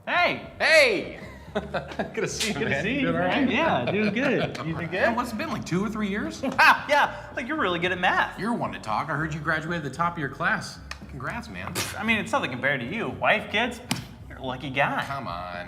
Hey! Hey! Good to see you, Good to man. see You you, doing all man. right? Yeah, doing good. You doing good? What's it been, like 2 or 3 years? Wow, yeah, like you're really good at math. You're one to talk. I heard you graduated at the top of your class. Congrats, man. I mean, it's nothing compared to you. Wife, kids, you're a lucky guy. Come on.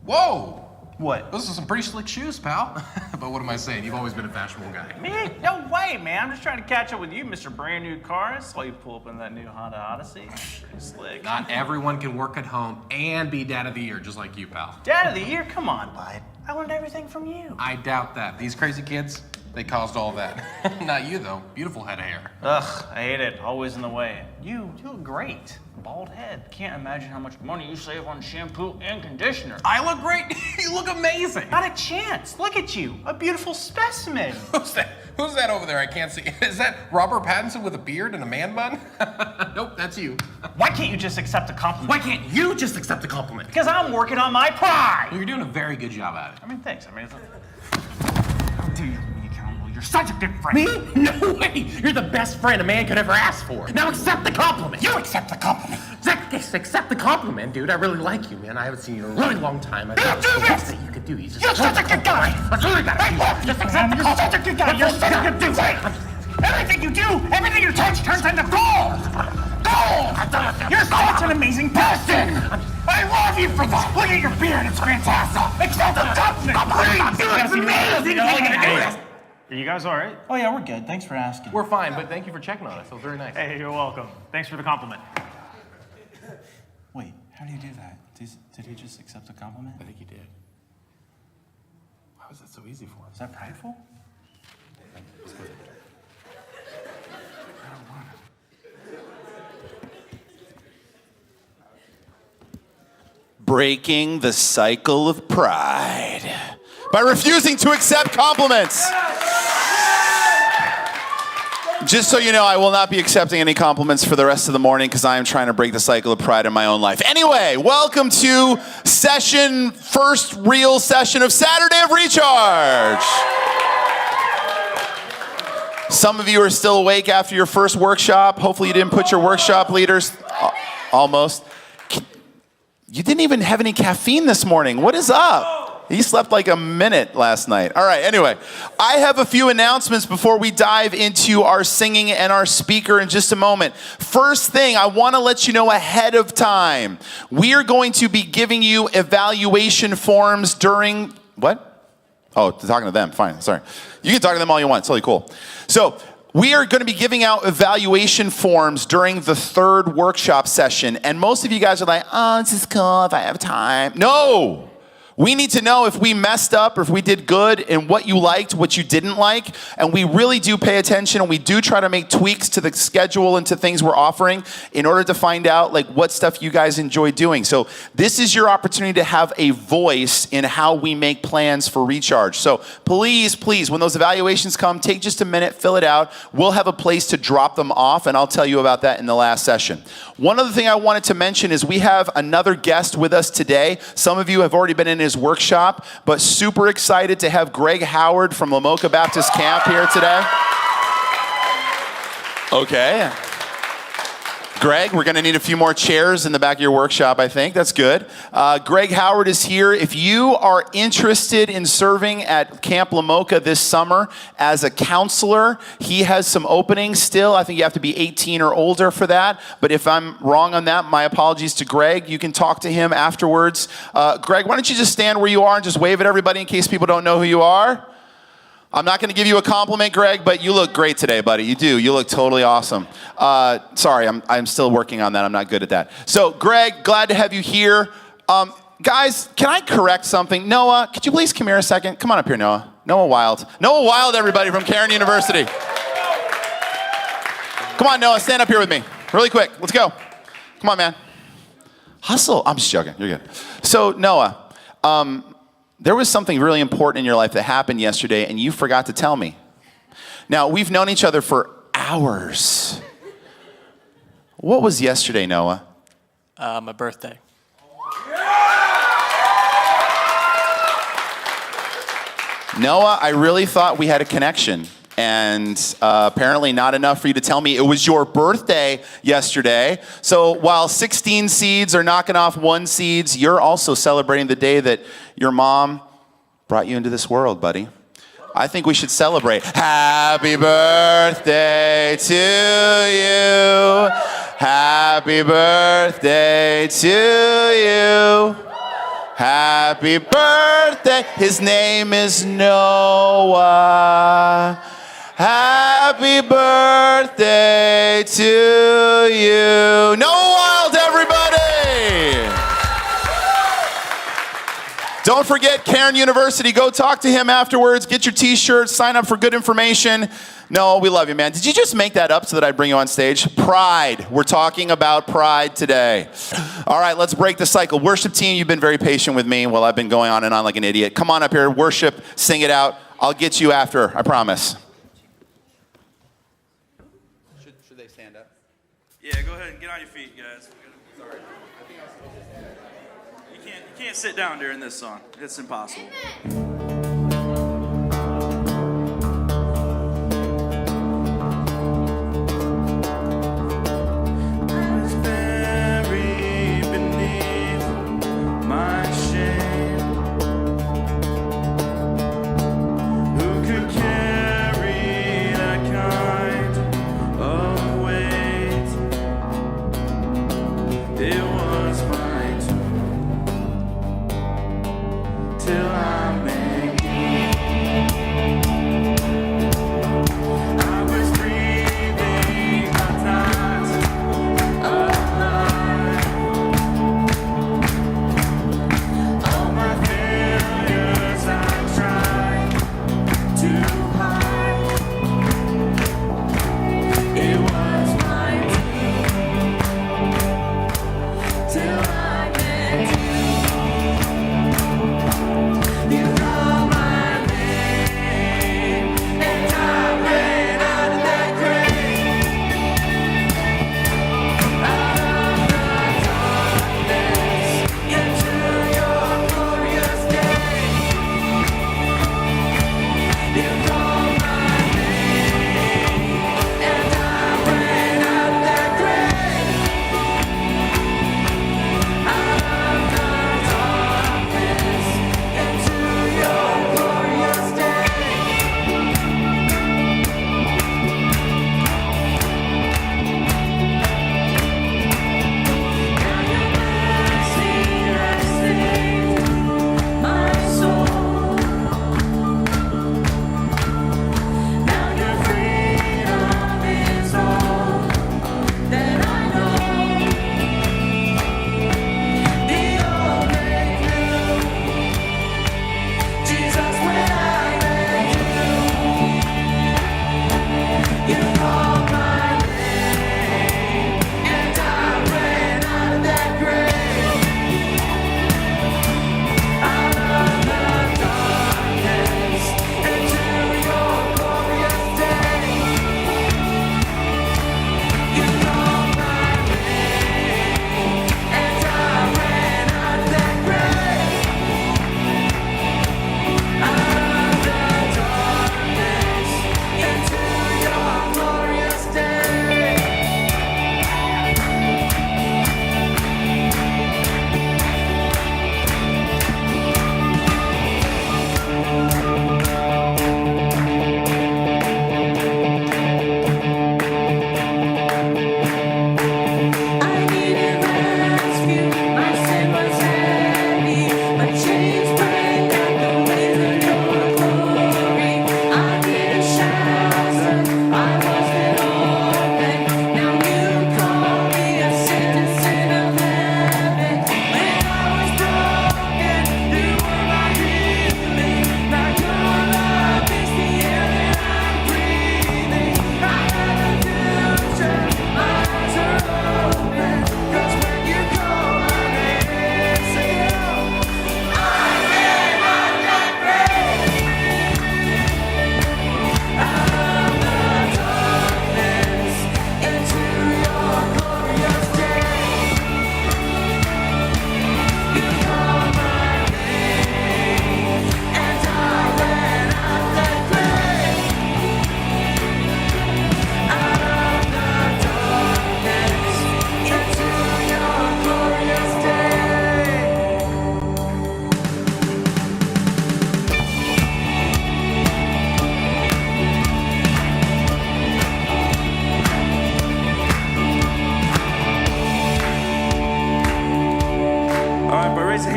Whoa! What? Those are some pretty slick shoes, pal. But what am I saying? You've always been a fashionable guy. Me? No way, man. I'm just trying to catch up with you, Mr. Brand New Car. I saw you pull up in that new Honda Odyssey. Pretty slick. Not everyone can work at home and be dad of the year, just like you, pal. Dad of the year? Come on, bud. I learned everything from you. I doubt that. These crazy kids, they caused all that. Not you, though. Beautiful head of hair. Ugh, I hate it. Always in the way. You look great. Bald head. Can't imagine how much money you save on shampoo and conditioner. I look great. You look amazing. Not a chance. Look at you. A beautiful specimen. Who's that? Who's that over there? I can't see. Is that Robert Pattinson with a beard and a man bun? Nope, that's you. Why can't you just accept a compliment? Why can't you just accept a compliment? Because I'm working on my pride. You're doing a very good job at it. I mean, thanks. I mean, it's how do you hold me accountable? You're such a good friend. Me? No way! You're the best friend a man could ever ask for. Now accept the compliment. You accept the compliment. Accept the compliment, dude. I really like you, man. I haven't seen you in a really long time. I You thought do the this! best that you could do. You just You're such a good guy. That's all you gotta do. Just accept the compliment. You're such a good guy. You're such a good dude. Everything you do, everything you touch turns into gold. Gold. You're such an amazing person. I love you for that. Look at your beard. It's fantastic. Accept the compliment. It's amazing. Are you guys all right? Oh yeah, we're good. Thanks for asking. We're fine, but thank you for checking on us. It was very nice. Hey, you're welcome. Thanks for the compliment. Wait, how do you do that? Did he just accept a compliment? I think you did. Why was that so easy for Is us? that prideful? Breaking the cycle of pride by refusing to accept compliments. Just so you know, I will not be accepting any compliments for the rest of the morning because I am trying to break the cycle of pride in my own life. Anyway, welcome to first real session of Saturday of Recharge. Some of you are still awake after your first workshop. Hopefully you didn't put your workshop leaders, almost. You didn't even have any caffeine this morning. What is up? You slept like a minute last night. All right, anyway, I have a few announcements before we dive into our singing and our speaker in just a moment. First thing, I want to let you know ahead of time, we are going to be giving you evaluation forms during, what? Oh, talking to them, fine, sorry. You can talk to them all you want, it's totally cool. So, we are going to be giving out evaluation forms during the third workshop session. And most of you guys are like, oh, this is cool if I have time. No! We need to know if we messed up or if we did good and what you liked, what you didn't like. And we really do pay attention and we do try to make tweaks to the schedule and to things we're offering in order to find out like what stuff you guys enjoy doing. So this is your opportunity to have a voice in how we make plans for Recharge. So please, when those evaluations come, take just a minute, fill it out. We'll have a place to drop them off and I'll tell you about that in the last session. One other thing I wanted to mention is we have another guest with us today. Some of you have already been in his workshop, but super excited to have Greg Howard from Lamoka Baptist Camp here today. Okay. Greg, we're going to need a few more chairs in the back of your workshop, I think. That's good. Greg Howard is here. If you are interested in serving at Camp Lamoka this summer as a counselor, he has some openings still. I think you have to be 18 or older for that. But if I'm wrong on that, my apologies to Greg. You can talk to him afterwards. Greg, why don't you just stand where you are and just wave at everybody in case people don't know who you are? I'm not going to give you a compliment, Greg, but you look great today, buddy. You do. You look totally awesome. Sorry, I'm still working on that. I'm not good at that. So, Greg, glad to have you here. Guys, can I correct something? Noah, could you please come here a second? Come on up here, Noah. Noah Wild. Noah Wild, everybody, from Cairn University. Come on, Noah, stand up here with me. Really quick. Let's go. Come on, man. Hustle. I'm just joking. You're good. So, Noah, there was something really important in your life that happened yesterday, and you forgot to tell me. Now, we've known each other for hours. What was yesterday, Noah? My birthday. Noah, I really thought we had a connection. and apparently not enough for you to tell me it was your birthday yesterday. So while 16 seeds are knocking off 1 seeds, you're also celebrating the day that your mom brought you into this world, buddy. I think we should celebrate. Happy birthday to you. Happy birthday to you. Happy birthday. His name is Noah. Happy birthday to you. Noah Wild, everybody. Don't forget Cairn University. Go talk to him afterwards. Get your t-shirts. Sign up for good information. No, we love you, man. Did you just make that up so that I'd bring you on stage? Pride. We're talking about pride today. All right, let's break the cycle. Worship team, you've been very patient with me while I've been going on and on like an idiot. Come on up here, worship, sing it out. I'll get you after, I promise. Should they stand up? Yeah, go ahead and get on your feet, guys. Sorry. You can't sit down during this song. It's impossible. It was my turn till I met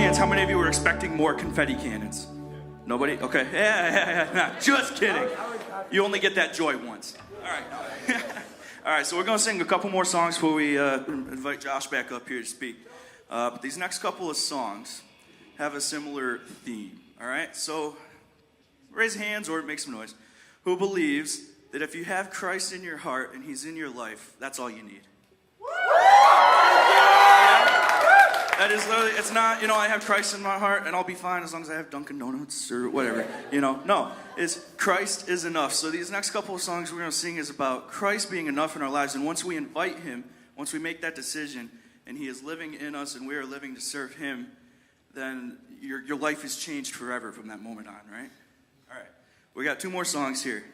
hands, how many of you were expecting more confetti cannons? Nobody? Okay. Yeah. Nah, just kidding. You only get that joy once. All right. All right, so we're going to sing a couple more songs before we invite Josh back up here to speak. But these next couple of songs have a similar theme. All right? So raise hands or make some noise. Who believes that if you have Christ in your heart and he's in your life, that's all you need? That is literally, it's not, I have Christ in my heart and I'll be fine as long as I have Dunkin' Donuts or whatever, No, it's Christ is enough. So these next couple of songs we're going to sing is about Christ being enough in our lives. And once we invite him, once we make that decision and he is living in us and we are living to serve him, then your life is changed forever from that moment on, right? All right, we got 2 more songs here.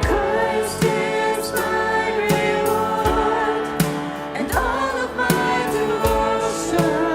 Christ is my reward and all of my devotion.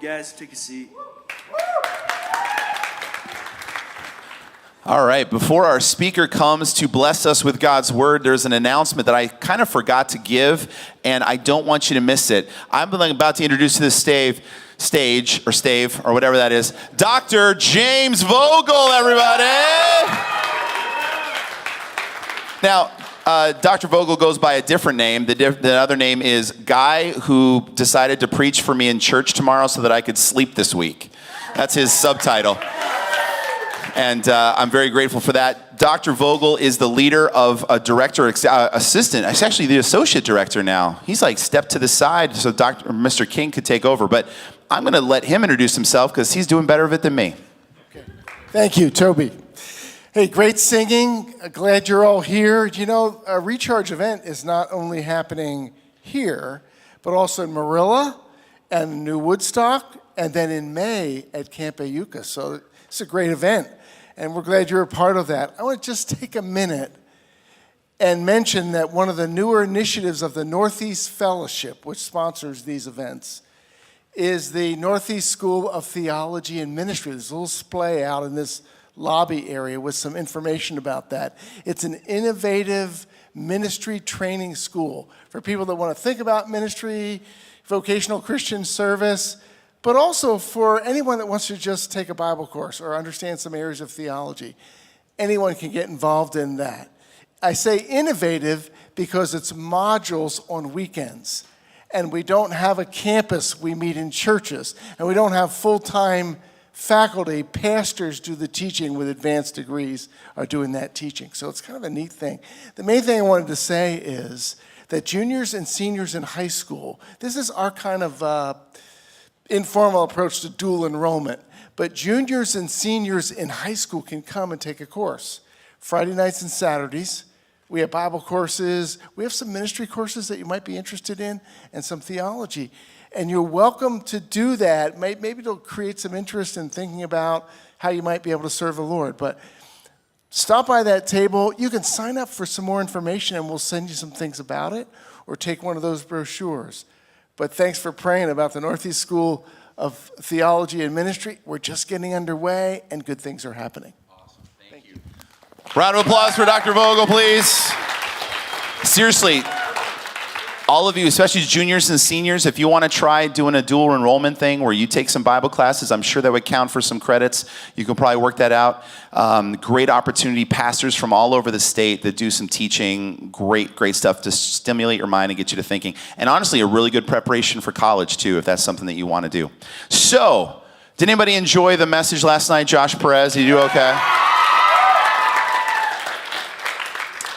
guys take a seat. All right, before our speaker comes to bless us with God's word, there's an announcement that I kind of forgot to give, and I don't want you to miss it. I'm about to introduce to the stage, or stave, or whatever that is, Dr. James Vogel, everybody! Now, Dr. Vogel goes by a different name. The other name is Guy, who decided to preach for me in church tomorrow so that I could sleep this week. That's his subtitle. And I'm very grateful for that. Dr. Vogel is the leader of a director, assistant. He's actually the associate director now. He's like stepped to the side so Mr. King could take over. But I'm going to let him introduce himself because he's doing better of it than me. Okay. Thank you, Toby. Hey, great singing. Glad you're all here. You know, a Recharge event is not only happening here, but also in Marilla and New Woodstock, and then in May at Camp Ayuka. So it's a great event. And we're glad you're a part of that. I want to just take a minute and mention that one of the newer initiatives of the Northeast Fellowship, which sponsors these events, is the Northeast School of Theology and Ministry. There's a little splay out in this lobby area with some information about that. It's an innovative ministry training school for people that want to think about ministry, vocational Christian service, but also for anyone that wants to just take a Bible course or understand some areas of theology. Anyone can get involved in that. I say innovative because it's modules on weekends. And we don't have a campus, we meet in churches. And we don't have full-time faculty, pastors do the teaching with advanced degrees are doing that teaching. So it's kind of a neat thing. The main thing I wanted to say is that juniors and seniors in high school, this is our kind of informal approach to dual enrollment. But juniors and seniors in high school can come and take a course. Friday nights and Saturdays. We have Bible courses. We have some ministry courses that you might be interested in and some theology. And you're welcome to do that. Maybe it'll create some interest in thinking about how you might be able to serve the Lord. But stop by that table. You can sign up for some more information and we'll send you some things about it or take one of those brochures. But thanks for praying about the Northeast School of Theology and Ministry. We're just getting underway and good things are happening. Awesome. Thank you. Round of applause for Dr. Vogel, please. Seriously, all of you, especially juniors and seniors, if you want to try doing a dual enrollment thing where you take some Bible classes, I'm sure that would count for some credits. You can probably work that out. Great opportunity. Pastors from all over the state that do some teaching. Great stuff to stimulate your mind and get you to thinking. And honestly, a really good preparation for college, too, if that's something that you want to do. So, did anybody enjoy the message last night, Josh Perez? Did you do okay?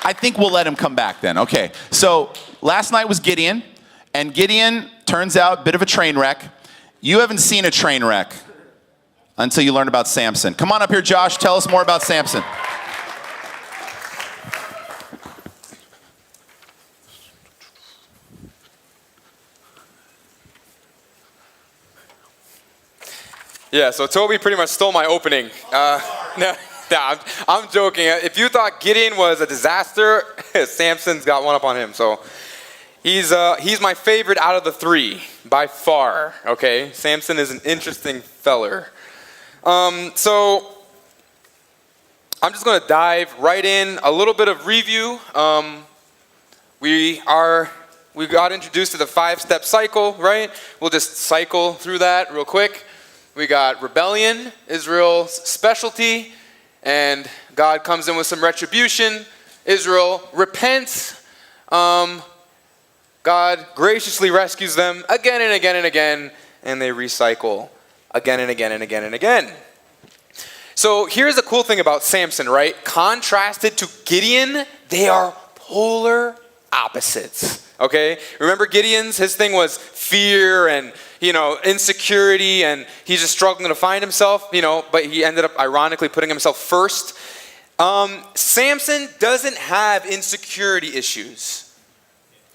I think we'll let him come back then. Okay, so last night was Gideon, and Gideon turns out a bit of a train wreck. You haven't seen a train wreck until you learn about Samson. Come on up here, Josh. Tell us more about Samson. Yeah, so Toby pretty much stole my opening. No, I'm joking. If you thought Gideon was a disaster, Samson's got one up on him. So he's my favorite out of the three by far. Okay, Samson is an interesting feller. So I'm just going to dive right in. A little bit of review. We got introduced to the 5-step cycle, right? We'll just cycle through that real quick. We got rebellion, Israel's specialty. And God comes in with some retribution. Israel repents. God graciously rescues them again and again and again. And they recycle again and again and again and again. So here's the cool thing about Samson, right? Contrasted to Gideon, they are polar opposites. Okay? Remember his thing was fear and insecurity, and he's just struggling to find himself, but he ended up ironically putting himself first. Samson doesn't have insecurity issues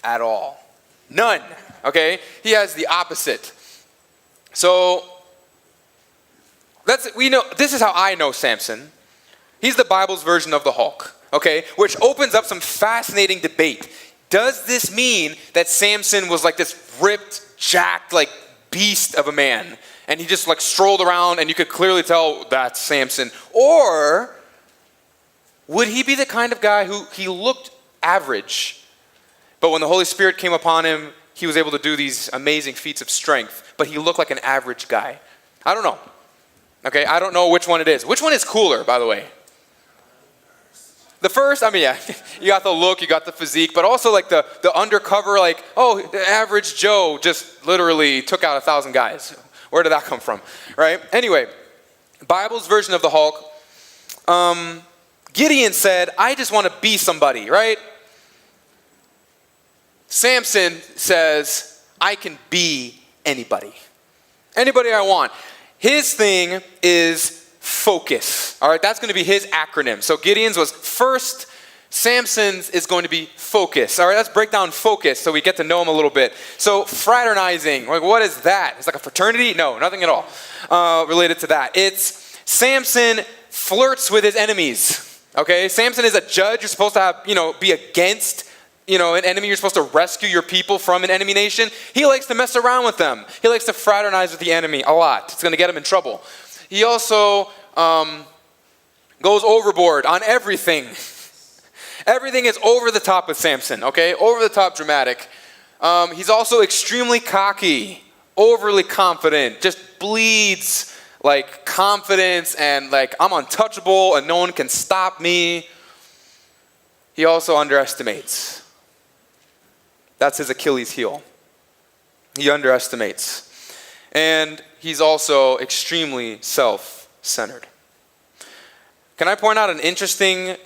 at all. None, okay? He has the opposite. So, this is how I know Samson. He's the Bible's version of the Hulk, okay? Which opens up some fascinating debate. Does this mean that Samson was like this ripped, jacked, like beast of a man? and he just like strolled around and you could clearly tell that's Samson? Or would he be the kind of guy who he looked average, but when the Holy Spirit came upon him, he was able to do these amazing feats of strength, but he looked like an average guy? I don't know. Okay, I don't know which one it is. Which one is cooler, by the way? The first, I mean, yeah, you got the look, you got the physique, but also like the undercover, like, oh, the average Joe just literally took out 1,000 guys. Where did that come from, right? Anyway, Bible's version of the Hulk, Gideon said, I just want to be somebody, right? Samson says, I can be anybody. Anybody I want. His thing is focus. All right, that's going to be his acronym. So Gideon's was first, Samson's is going to be focus. All right, let's break down focus so we get to know him a little bit. So fraternizing, like what is that? It's like a fraternity? No, nothing at all related to that. It's Samson flirts with his enemies. Okay, Samson is a judge. You're supposed to have, be against an enemy. You're supposed to rescue your people from an enemy nation. He likes to mess around with them. He likes to fraternize with the enemy a lot. It's going to get him in trouble. He also goes overboard on everything. Everything is over the top with Samson, okay? Over the top dramatic. He's also extremely cocky, overly confident, just bleeds like confidence and like I'm untouchable and no one can stop me. He also underestimates. That's his Achilles heel. He underestimates. And he's also extremely self-centered. Can I point out an interesting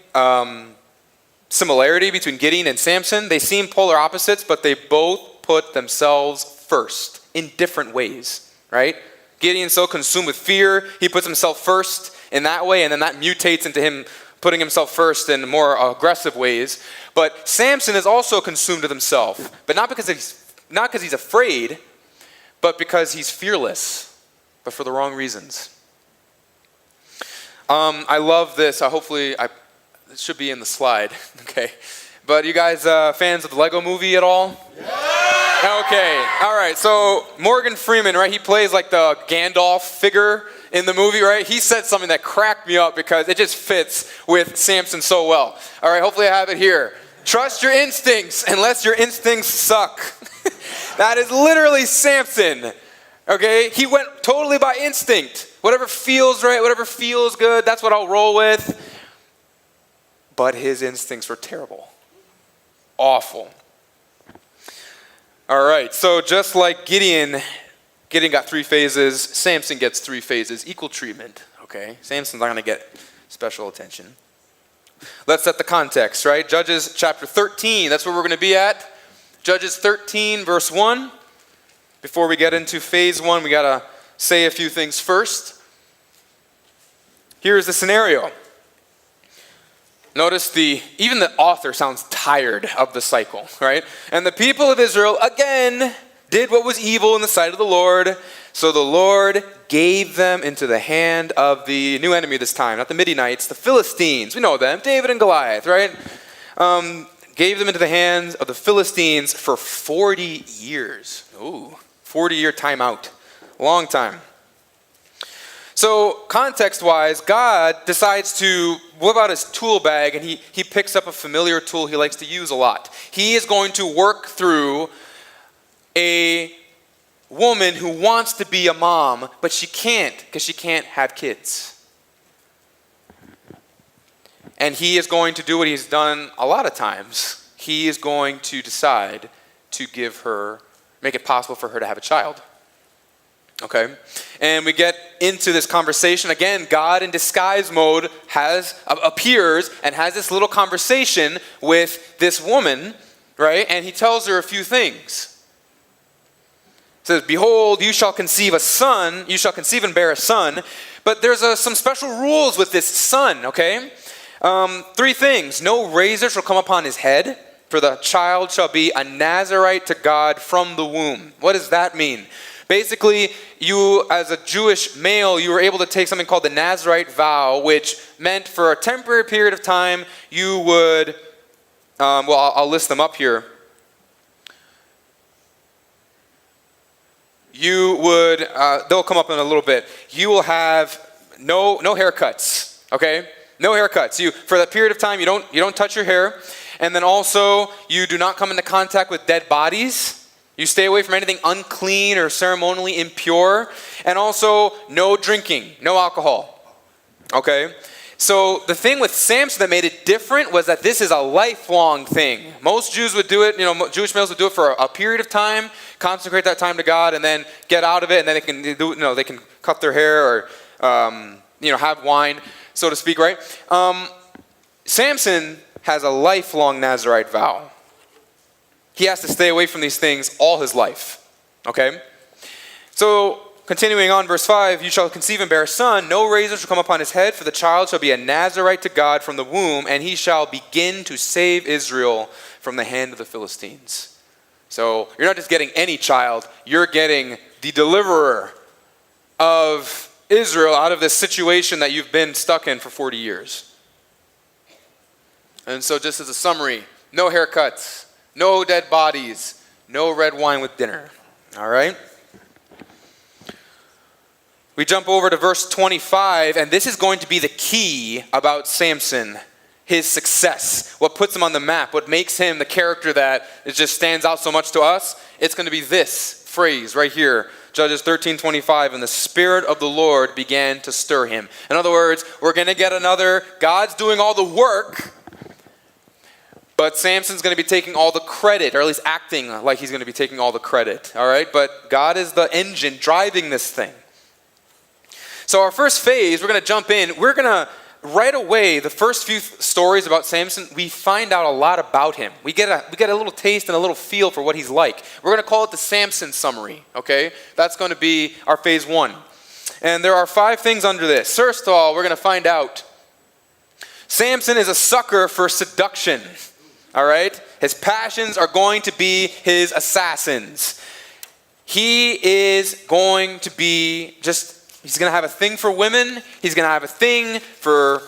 similarity between Gideon and Samson? They seem polar opposites, but they both put themselves first in different ways, right? Gideon's so consumed with fear, he puts himself first in that way, and then that mutates into him putting himself first in more aggressive ways. But Samson is also consumed with himself, but not because he's afraid, but because he's fearless, but for the wrong reasons. I love this. It should be in the slide, okay? But you guys fans of the Lego movie at all? Yeah! Okay, all right. So Morgan Freeman, right? He plays like the Gandalf figure in the movie, right? He said something that cracked me up because it just fits with Samson so well. All right, hopefully I have it here. Trust your instincts unless your instincts suck. That is literally Samson, okay? He went totally by instinct. Whatever feels right, whatever feels good, that's what I'll roll with. But his instincts were terrible. Awful. All right, so just like Gideon got 3 phases, Samson gets 3 phases, equal treatment, okay? Samson's not going to get special attention. Let's set the context, right? Judges chapter 13, that's where we're going to be at. Judges 13, verse 1. Before we get into phase 1, we got to say a few things first. Here's the scenario. Notice even the author sounds tired of the cycle, right? And the people of Israel, again, did what was evil in the sight of the Lord. So the Lord gave them into the hand of the new enemy this time, not the Midianites, the Philistines. We know them, David and Goliath, right? Gave them into the hands of the Philistines for 40 years. Ooh, 40-year timeout. Long time. So context-wise, God decides to whip out his tool bag and he picks up a familiar tool he likes to use a lot. He is going to work through a woman who wants to be a mom, but she can't because she can't have kids. And he is going to do what he's done a lot of times. He is going to decide to make it possible for her to have a child. Okay? And we get into this conversation. Again, God in disguise mode appears and has this little conversation with this woman, right? And he tells her a few things. It says, behold, you shall conceive and bear a son. But there's some special rules with this son, okay? 3 things. No razor shall come upon his head, for the child shall be a Nazirite to God from the womb. What does that mean? Basically, you, as a Jewish male, you were able to take something called the Nazirite vow, which meant for a temporary period of time, you would, I'll list them up here. you would, they'll come up in a little bit. You will have no haircuts, okay? No haircuts. For that period of time, you don't touch your hair. And then also, you do not come into contact with dead bodies. You stay away from anything unclean or ceremonially impure. And also, no drinking, no alcohol, okay? So the thing with Samson that made it different was that this is a lifelong thing. Most Jews would do it, Jewish males would do it for a period of time, consecrate that time to God, and then get out of it, and then they can cut their hair or have wine, so to speak, right? Samson has a lifelong Nazirite vow. He has to stay away from these things all his life, okay? So continuing on, verse 5, you shall conceive and bear a son. No razor shall come upon his head, for the child shall be a Nazirite to God from the womb, and he shall begin to save Israel from the hand of the Philistines. So you're not just getting any child, you're getting the deliverer of Israel out of this situation that you've been stuck in for 40 years. And so just as a summary, no haircuts, no dead bodies, no red wine with dinner. All right? We jump over to verse 25, and this is going to be the key about Samson, his success, what puts him on the map, what makes him the character that it just stands out so much to us. It's going to be this phrase right here, Judges 13:25, and the Spirit of the Lord began to stir him. In other words, we're going to get another, God's doing all the work, but Samson's going to be taking all the credit, or at least acting like he's going to be taking all the credit, all right? But God is the engine driving this thing. So our first phase, we're going to jump in. We're going to, right away, the first few stories about Samson, we find out a lot about him. We get a little taste and a little feel for what he's like. We're going to call it the Samson summary, okay? That's going to be our phase 1. And there are 5 things under this. First of all, we're going to find out Samson is a sucker for seduction. All right? His passions are going to be his assassins. He is going to be he's going to have a thing for women. He's going to have a thing for,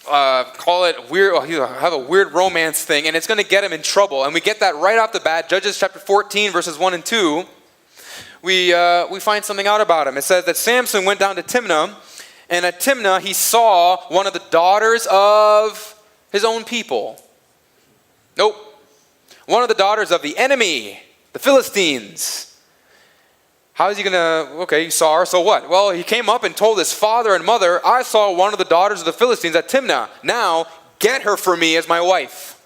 call it weird, he'll have a weird romance thing, and it's going to get him in trouble. And we get that right off the bat. Judges chapter 14, verses 1 and 2. We find something out about him. It says that Samson went down to Timnah, and at Timnah he saw one of the daughters of his own people. Nope. One of the daughters of the enemy, the Philistines. How is he going to, okay, he saw her, so what? Well, he came up and told his father and mother, I saw one of the daughters of the Philistines at Timnah. Now, get her for me as my wife.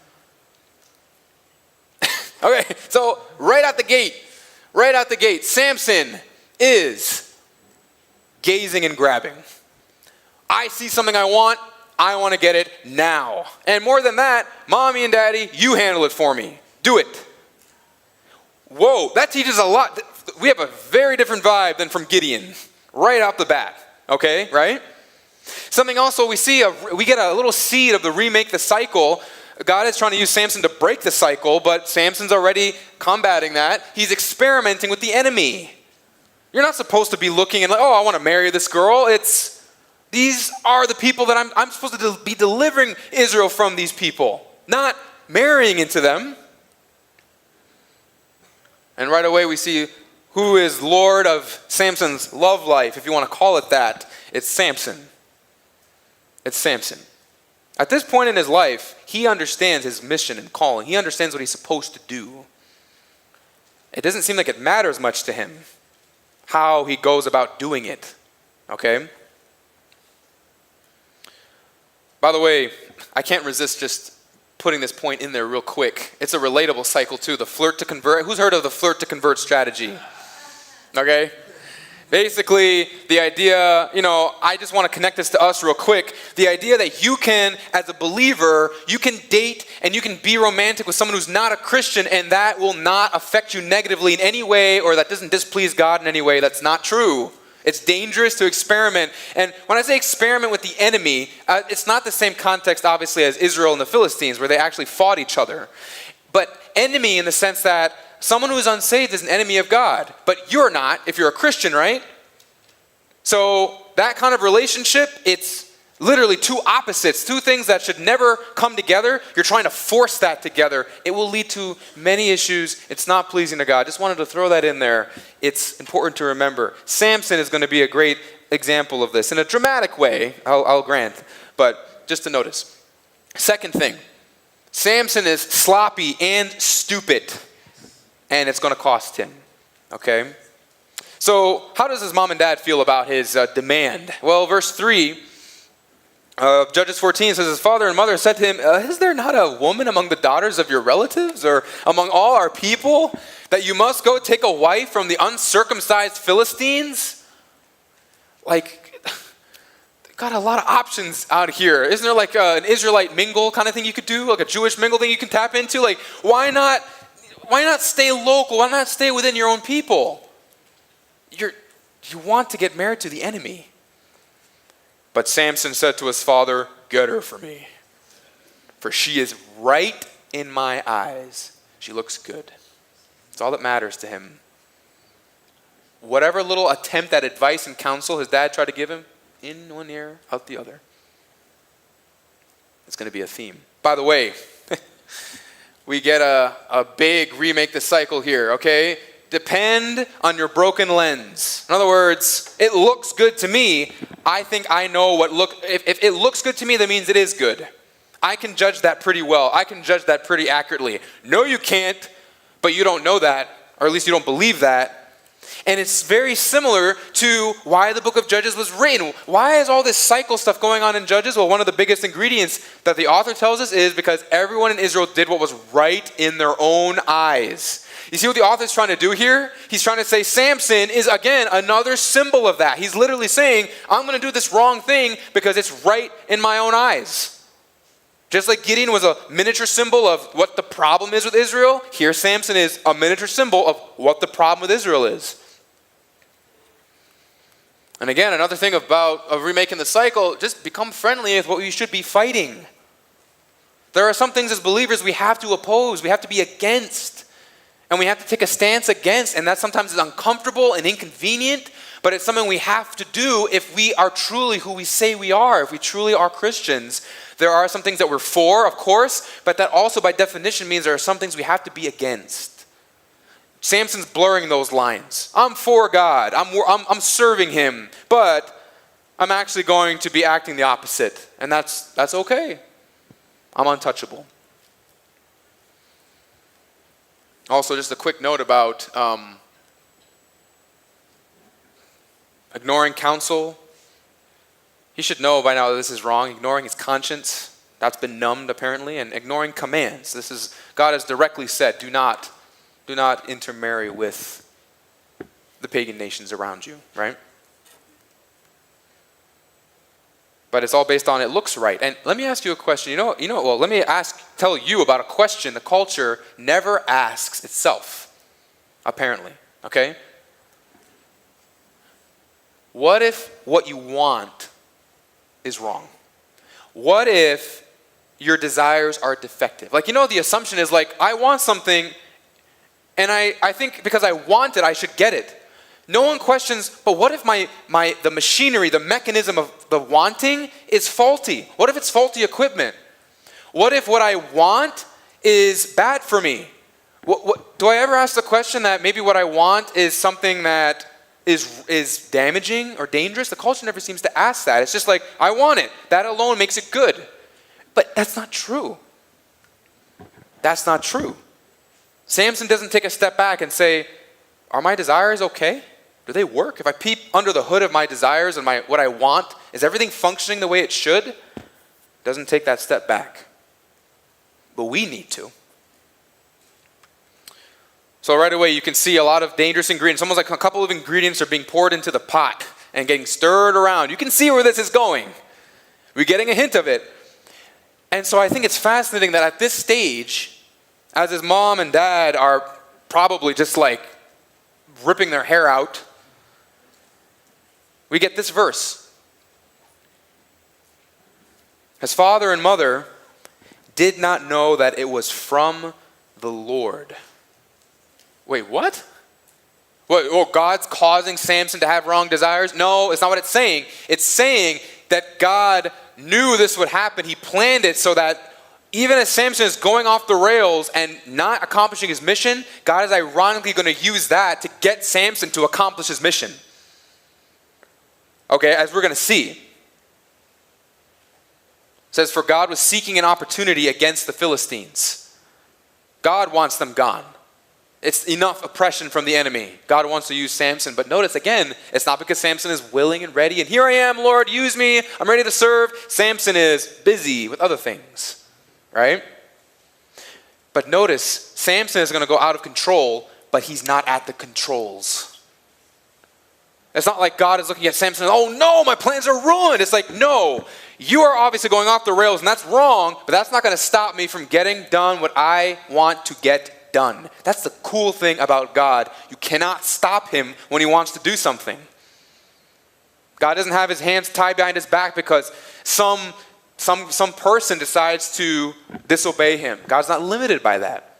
Okay, so right out the gate, Samson is gazing and grabbing. I see something I want to get it now. And more than that, mommy and daddy, you handle it for me. Do it. Whoa, that teaches a lot. We have a very different vibe than from Gideon, right off the bat. Okay, right? Something also we see, we get a little seed of the remake the cycle. God is trying to use Samson to break the cycle, but Samson's already combating that. He's experimenting with the enemy. You're not supposed to be looking and like, oh, I want to marry this girl. These are the people that I'm supposed to be delivering Israel from, these people, not marrying into them. And right away we see who is Lord of Samson's love life, if you want to call it that. It's Samson. It's Samson. At this point in his life, he understands his mission and calling. He understands what he's supposed to do. It doesn't seem like it matters much to him how he goes about doing it. Okay? By the way, I can't resist just putting this point in there real quick. It's a relatable cycle too, the flirt to convert. Who's heard of the flirt to convert strategy? Okay? Basically, the idea, I just want to connect this to us real quick. The idea that you can, as a believer, you can date and you can be romantic with someone who's not a Christian, and that will not affect you negatively in any way, or that doesn't displease God in any way. That's not true. It's dangerous to experiment. And when I say experiment with the enemy, it's not the same context, obviously, as Israel and the Philistines, where they actually fought each other. But enemy in the sense that someone who is unsaved is an enemy of God. But you're not, if you're a Christian, right? So that kind of relationship, it's literally two opposites, two things that should never come together. You're trying to force that together. It will lead to many issues. It's not pleasing to God. Just wanted to throw that in there. It's important to remember. Samson is going to be a great example of this in a dramatic way, I'll grant, but just to notice. Second thing, Samson is sloppy and stupid, and it's going to cost him, okay? So how does his mom and dad feel about his demand? Well, verse 3, Judges 14 says, his father and mother said to him, is there not a woman among the daughters of your relatives or among all our people that you must go take a wife from the uncircumcised Philistines? Like, they got a lot of options out here. Isn't there like an Israelite mingle kind of thing you could do? Like a Jewish mingle thing you can tap into? Like, why not stay local? Why not stay within your own people? You want to get married to the enemy. But Samson said to his father, get her for me, for she is right in my eyes. She looks good. That's all that matters to him. Whatever little attempt at advice and counsel his dad tried to give him, in one ear, out the other. It's going to be a theme. By the way, we get a big remake the cycle here, okay? Depend on your broken lens. In other words, it looks good to me. I think I know if it looks good to me, that means it is good. I can judge that pretty well. I can judge that pretty accurately. No, you can't, but you don't know that, or at least you don't believe that. And it's very similar to why the book of Judges was written. Why is all this cycle stuff going on in Judges? Well, one of the biggest ingredients that the author tells us is because everyone in Israel did what was right in their own eyes. You see what the author's trying to do here? He's trying to say Samson is, again, another symbol of that. He's literally saying, I'm going to do this wrong thing because it's right in my own eyes. Just like Gideon was a miniature symbol of what the problem is with Israel, here Samson is a miniature symbol of what the problem with Israel is. And again, another thing about remaking the cycle, just become friendly with what we should be fighting. There are some things as believers we have to oppose, we have to be against, and we have to take a stance against, and that sometimes is uncomfortable and inconvenient, but it's something we have to do if we are truly who we say we are, if we truly are Christians. There are some things that we're for, of course, but that also by definition means there are some things we have to be against. Samson's blurring those lines. I'm for God. I'm serving him, but I'm actually going to be acting the opposite, and that's okay. I'm untouchable. Also, just a quick note about ignoring counsel. He should know by now that this is wrong. Ignoring his conscience, that's been numbed apparently, and ignoring commands. God has directly said, do not intermarry with the pagan nations around you, right? But it's all based on it looks right. And let me ask you a question. Let me tell you about a question the culture never asks itself, apparently, okay? What if what you want is wrong? What if your desires are defective? The assumption is I want something, and I think because I want it, I should get it. No one questions, but what if the machinery, the mechanism of the wanting is faulty? What if it's faulty equipment? What if what I want is bad for me? Do I ever ask the question that maybe what I want is something that is damaging or dangerous? The culture never seems to ask that. It's just I want it. That alone makes it good. But that's not true. That's not true. Samson doesn't take a step back and say, are my desires okay? Do they work? If I peep under the hood of my desires and what I want, is everything functioning the way it should? Doesn't take that step back. But we need to. So right away you can see a lot of dangerous ingredients. Almost like a couple of ingredients are being poured into the pot and getting stirred around. You can see where this is going. We're getting a hint of it. And so I think it's fascinating that at this stage, as his mom and dad are probably just ripping their hair out, we get this verse. His father and mother did not know that it was from the Lord. Wait, what? God's causing Samson to have wrong desires? No, it's not what it's saying. It's saying that God knew this would happen. He planned it so that even as Samson is going off the rails and not accomplishing his mission, God is ironically going to use that to get Samson to accomplish his mission. Okay, as we're going to see. It says, for God was seeking an opportunity against the Philistines. God wants them gone. It's enough oppression from the enemy. God wants to use Samson. But notice again, it's not because Samson is willing and ready and here I am, Lord, use me. I'm ready to serve. Samson is busy with other things. Right? But notice, Samson is going to go out of control, but he's not at the controls. It's not like God is looking at Samson and, oh no, my plans are ruined. It's like, no, you are obviously going off the rails and that's wrong, but that's not going to stop me from getting done what I want to get done. That's the cool thing about God. You cannot stop him when he wants to do something. God doesn't have his hands tied behind his back because some person decides to disobey him. God's not limited by that.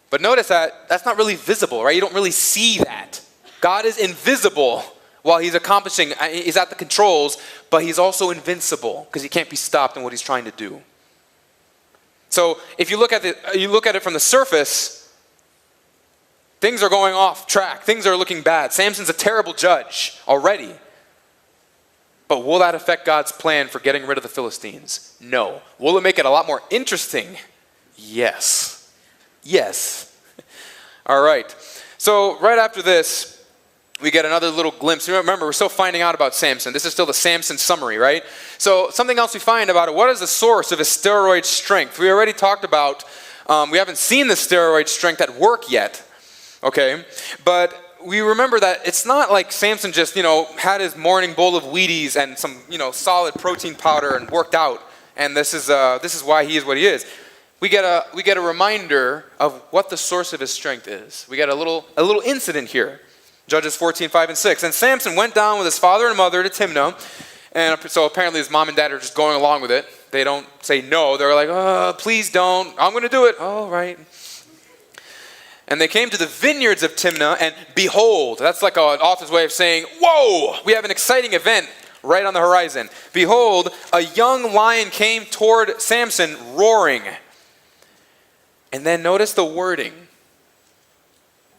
But notice that that's not really visible, right? You don't really see that. God is invisible while he's accomplishing, he's at the controls, but he's also invincible because he can't be stopped in what he's trying to do. So if you look at it from the surface, things are going off track. Things are looking bad. Samson's a terrible judge already. But will that affect God's plan for getting rid of the Philistines? No. Will it make it a lot more interesting? Yes. Yes. All right. So right after this, we get another little glimpse. Remember, we're still finding out about Samson. This is still the Samson summary, right? So something else we find about it. What is the source of his steroid strength? We already talked about, we haven't seen the steroid strength at work yet. Okay? But we remember that it's not like Samson just, had his morning bowl of Wheaties and some, solid protein powder and worked out. And this is why he is what he is. We get a reminder of what the source of his strength is. We get a little incident here. Judges 14:5-6. And Samson went down with his father and mother to Timnah. And so apparently his mom and dad are just going along with it. They don't say no. They're like, oh, please don't. I'm going to do it. All right. And they came to the vineyards of Timnah, and behold, that's like an author's way of saying, whoa, we have an exciting event right on the horizon. Behold, a young lion came toward Samson roaring. And then notice the wording.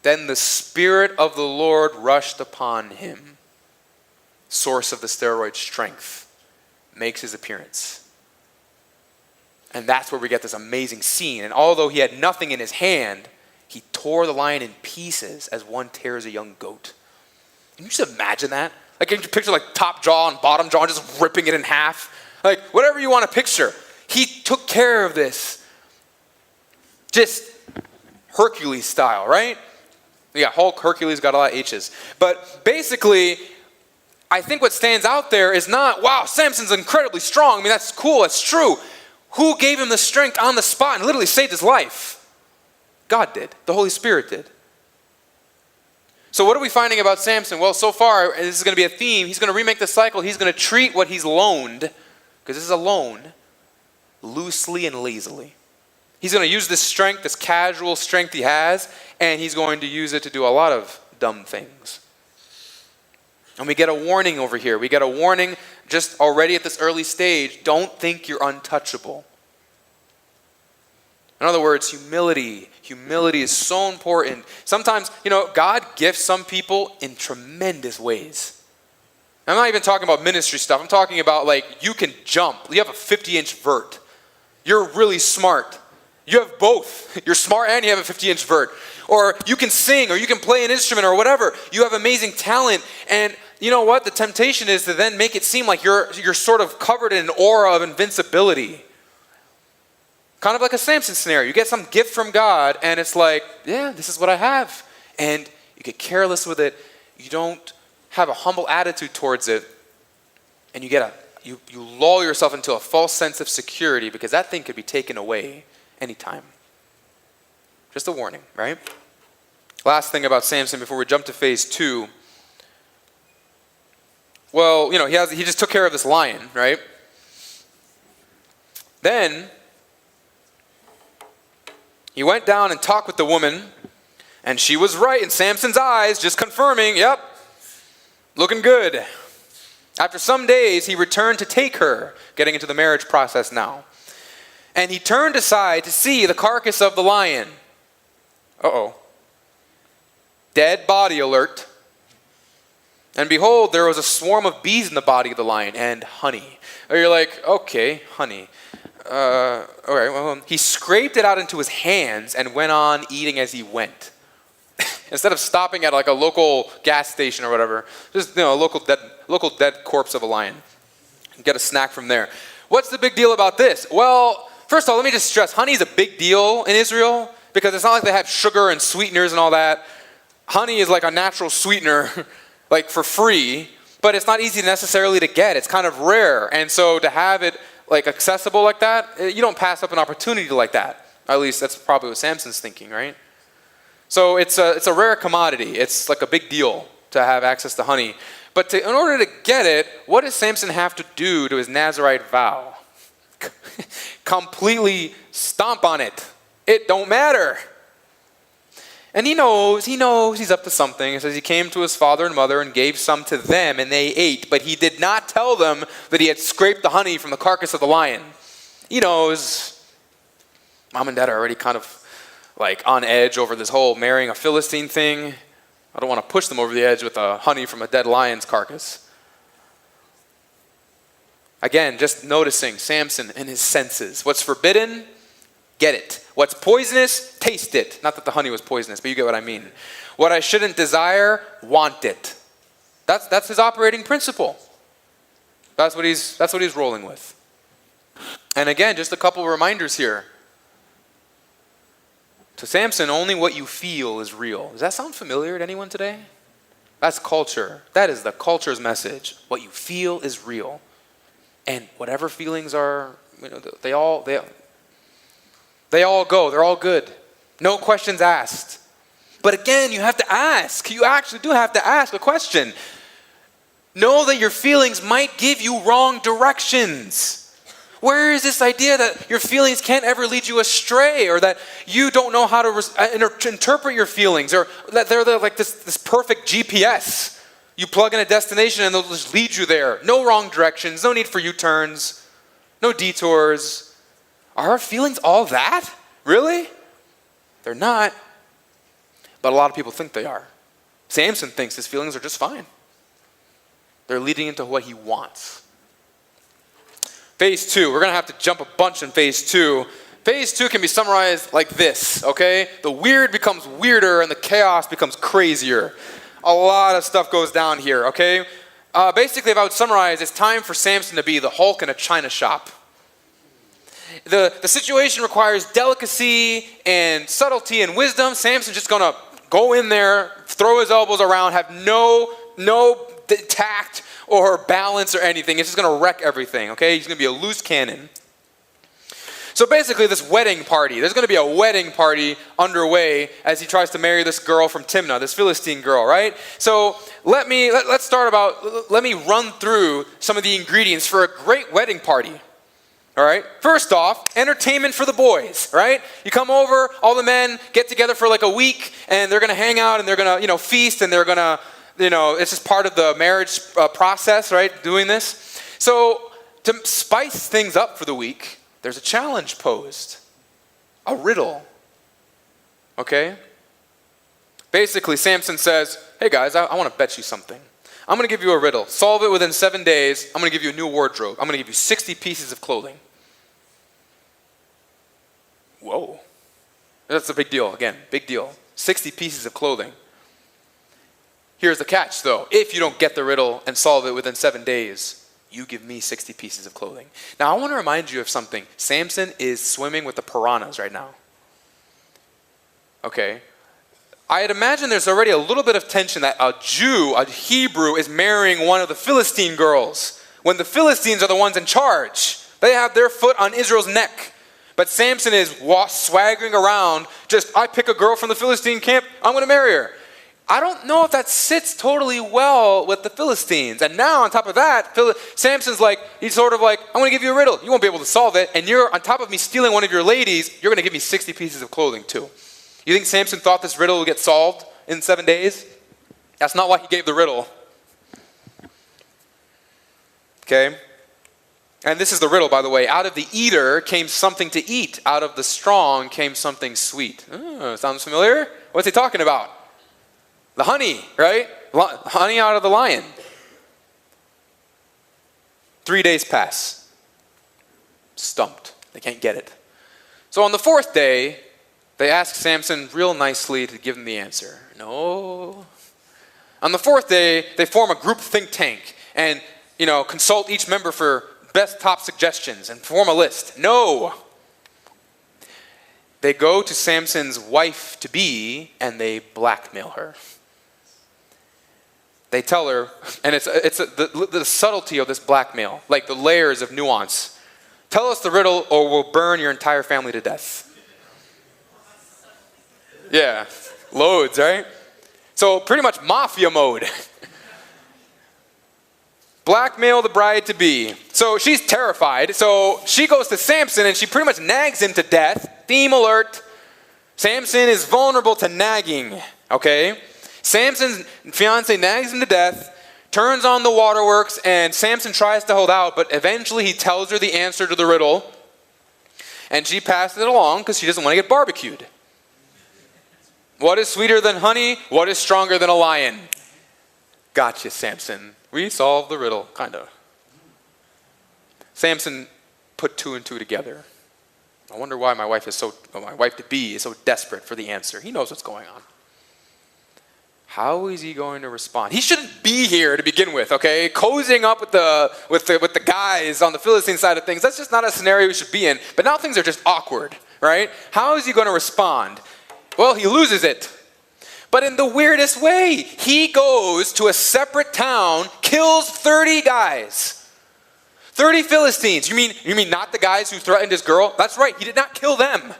Then the Spirit of the Lord rushed upon him. Source of the steroid strength makes his appearance. And that's where we get this amazing scene. And although he had nothing in his hand, he tore the lion in pieces as one tears a young goat. Can you just imagine that? Like, can you picture like top jaw and bottom jaw just ripping it in half? Like, whatever you want to picture. He took care of this. Just Hercules style, right? Yeah, Hulk, Hercules, got a lot of H's. But basically, I think what stands out there is not, wow, Samson's incredibly strong. I mean, that's cool, that's true. Who gave him the strength on the spot and literally saved his life? God did. The Holy Spirit did. So what are we finding about Samson? Well, so far, and this is going to be a theme, he's going to remake the cycle. He's going to treat what he's loaned, because this is a loan, loosely and lazily. He's going to use this strength, this casual strength he has, and he's going to use it to do a lot of dumb things. And we get a warning over here. We get a warning just already at this early stage. Don't think you're untouchable. In other words, humility. Humility is so important. Sometimes, God gifts some people in tremendous ways. I'm not even talking about ministry stuff. I'm talking about like you can jump. You have a 50-inch vert. You're really smart. You have both. You're smart and you have a 50-inch vert. Or you can sing or you can play an instrument or whatever. You have amazing talent. And you know what? The temptation is to then make it seem like you're sort of covered in an aura of invincibility. Kind of like a Samson scenario. You get some gift from God and it's like, yeah, this is what I have. And you get careless with it. You don't have a humble attitude towards it. And you lull yourself into a false sense of security because that thing could be taken away anytime. Just a warning, right? Last thing about Samson before we jump to phase 2. Well, he just took care of this lion, right? Then he went down and talked with the woman, and she was right in Samson's eyes, just confirming, yep, looking good. After some days, he returned to take her, getting into the marriage process now. And he turned aside to see the carcass of the lion. Uh-oh. Dead body alert. And behold, there was a swarm of bees in the body of the lion and honey. Or you're like, okay, honey. All right, well, he scraped it out into his hands and went on eating as he went. Instead of stopping at like a local gas station or whatever, just a local dead corpse of a lion. Get a snack from there. What's the big deal about this? Well, first of all, let me just stress, honey is a big deal in Israel because it's not like they have sugar and sweeteners and all that. Honey is like a natural sweetener, like for free, but it's not easy necessarily to get. It's kind of rare, and so to have it like accessible like that, you don't pass up an opportunity like that. At least that's probably what Samson's thinking, right? So it's a rare commodity. It's like a big deal to have access to honey. But in order to get it, what does Samson have to do to his Nazirite vow? Completely stomp on it. It don't matter. And he knows he's up to something. It says he came to his father and mother and gave some to them, and they ate. But he did not tell them that he had scraped the honey from the carcass of the lion. He knows mom and dad are already kind of like on edge over this whole marrying a Philistine thing. I don't want to push them over the edge with honey from a dead lion's carcass. Again, just noticing Samson and his senses. What's forbidden, get it. What's poisonous, taste it. Not that the honey was poisonous, but you get what I mean. What I shouldn't desire, want it. That's his operating principle. That's what he's rolling with. And again, just a couple of reminders here. To Samson, only what you feel is real. Does that sound familiar to anyone today? That's culture. That is the culture's message. What you feel is real. And whatever feelings are, they all go. They're all good. No questions asked. But again, you have to ask. You actually do have to ask a question. Know that your feelings might give you wrong directions. Where is this idea that your feelings can't ever lead you astray, or that you don't know how to interpret your feelings, or that they're like this perfect GPS? You plug in a destination and they'll just lead you there. No wrong directions, no need for U-turns, no detours. Are our feelings all that? Really? They're not. But a lot of people think they are. Samson thinks his feelings are just fine. They're leading into what he wants. Phase 2, we're going to have to jump a bunch in phase 2. Phase 2 can be summarized like this, okay? The weird becomes weirder and the chaos becomes crazier. A lot of stuff goes down here, okay? Basically, if I would summarize, it's time for Samson to be the Hulk in a china shop. The situation requires delicacy and subtlety and wisdom. Samson's just going to go in there, throw his elbows around, have no tact or balance or anything. It's just going to wreck everything, okay? He's going to be a loose cannon. So basically, this wedding party, there's going to be a wedding party underway as he tries to marry this girl from Timnah, this Philistine girl, right? So let me run through some of the ingredients for a great wedding party. All right. First off, entertainment for the boys, right? You come over, all the men get together for like a week, and they're going to hang out, and they're going to, feast, and they're going to, it's just part of the marriage process, right? Doing this. So to spice things up for the week, there's a challenge posed, a riddle. Okay. Basically, Samson says, "Hey guys, I want to bet you something. I'm going to give you a riddle. Solve it within 7 days. I'm going to give you a new wardrobe. I'm going to give you 60 pieces of clothing." Whoa. That's a big deal. Again, big deal. 60 pieces of clothing. Here's the catch, though. If you don't get the riddle and solve it within 7 days, you give me 60 pieces of clothing. Now, I want to remind you of something. Samson is swimming with the piranhas right now. Okay. I'd imagine there's already a little bit of tension that a Jew, a Hebrew, is marrying one of the Philistine girls when the Philistines are the ones in charge. They have their foot on Israel's neck. But Samson is swaggering around, I pick a girl from the Philistine camp, I'm going to marry her. I don't know if that sits totally well with the Philistines. And now on top of that, Samson's he's sort of like, I'm going to give you a riddle. You won't be able to solve it. And you're on top of me stealing one of your ladies, you're going to give me 60 pieces of clothing too. You think Samson thought this riddle would get solved in 7 days? That's not why he gave the riddle. Okay? And this is the riddle, by the way. Out of the eater came something to eat. Out of the strong came something sweet. Oh, sounds familiar? What's he talking about? The honey, right? Honey out of the lion. 3 days pass. Stumped. They can't get it. So on the fourth day, they ask Samson real nicely to give them the answer. No. On the fourth day, they form a group think tank and, consult each member for best top suggestions and form a list. No. They go to Samson's wife-to-be and they blackmail her. They tell her, and it's the subtlety of this blackmail, like the layers of nuance. Tell us the riddle or we'll burn your entire family to death. Yeah, loads, right? So pretty much mafia mode. Blackmail the bride-to-be. So she's terrified. So she goes to Samson and she pretty much nags him to death. Theme alert. Samson is vulnerable to nagging, okay? Samson's fiance nags him to death, turns on the waterworks, and Samson tries to hold out, but eventually he tells her the answer to the riddle, and she passes it along because she doesn't want to get barbecued. What is sweeter than honey? What is stronger than a lion? Gotcha, Samson. We solved the riddle, kind of. Samson put 2 and 2 together. I wonder why my wife-to-be is so desperate for the answer. He knows what's going on. How is he going to respond? He shouldn't be here to begin with, okay? Cozying up with the guys on the Philistine side of things, that's just not a scenario we should be in. But now things are just awkward, right? How is he going to respond? Well, he loses it. But in the weirdest way, he goes to a separate town, kills 30 guys. 30 Philistines. You mean not the guys who threatened his girl? That's right, he did not kill them.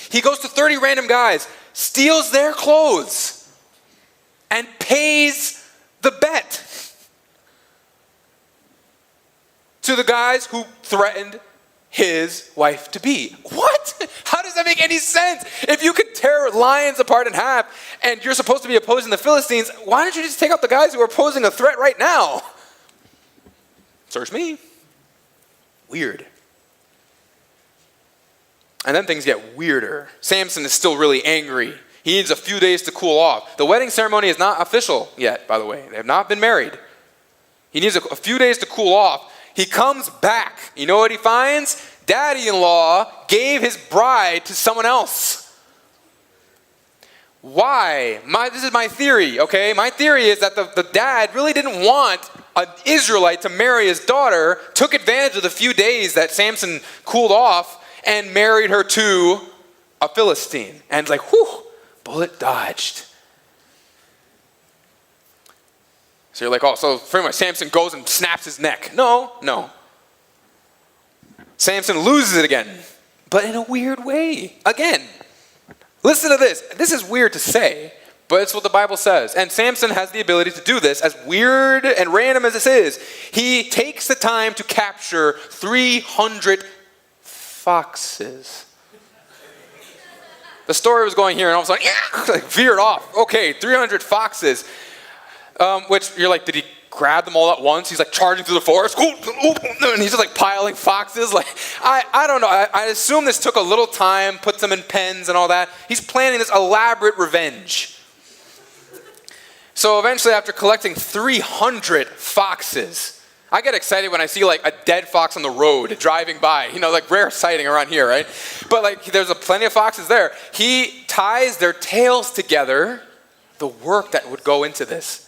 He goes to 30 random guys, steals their clothes, and pays the bet to the guys who threatened his wife-to-be. What? How does that make any sense? If you could tear lions apart in half and you're supposed to be opposing the Philistines, why don't you just take out the guys who are posing a threat right now? Search me. Weird. And then things get weirder. Samson is still really angry. He needs a few days to cool off. The wedding ceremony is not official yet, by the way. They have not been married. He needs a few days to cool off. He comes back. You know what he finds? Daddy-in-law gave his bride to someone else. Why? This is my theory, okay? My theory is that the dad really didn't want an Israelite to marry his daughter, took advantage of the few days that Samson cooled off, and married her to a Philistine. And it's like, whew, bullet dodged. So you're like, oh, so pretty much Samson goes and snaps his neck. No. Samson loses it again, but in a weird way. Again, listen to this. This is weird to say, but it's what the Bible says. And Samson has the ability to do this, as weird and random as this is. He takes the time to capture 300 foxes. The story was going here, and all of a sudden, like veered off. Okay, 300 foxes. Which you're like, did he grab them all at once? He's like charging through the forest, and he's just like piling foxes. Like, I don't know. I assume this took a little time, puts them in pens and all that. He's planning this elaborate revenge. So eventually, after collecting 300 foxes, I get excited when I see like a dead fox on the road driving by. Like rare sighting around here, right? But like there's plenty of foxes there. He ties their tails together, the work that would go into this.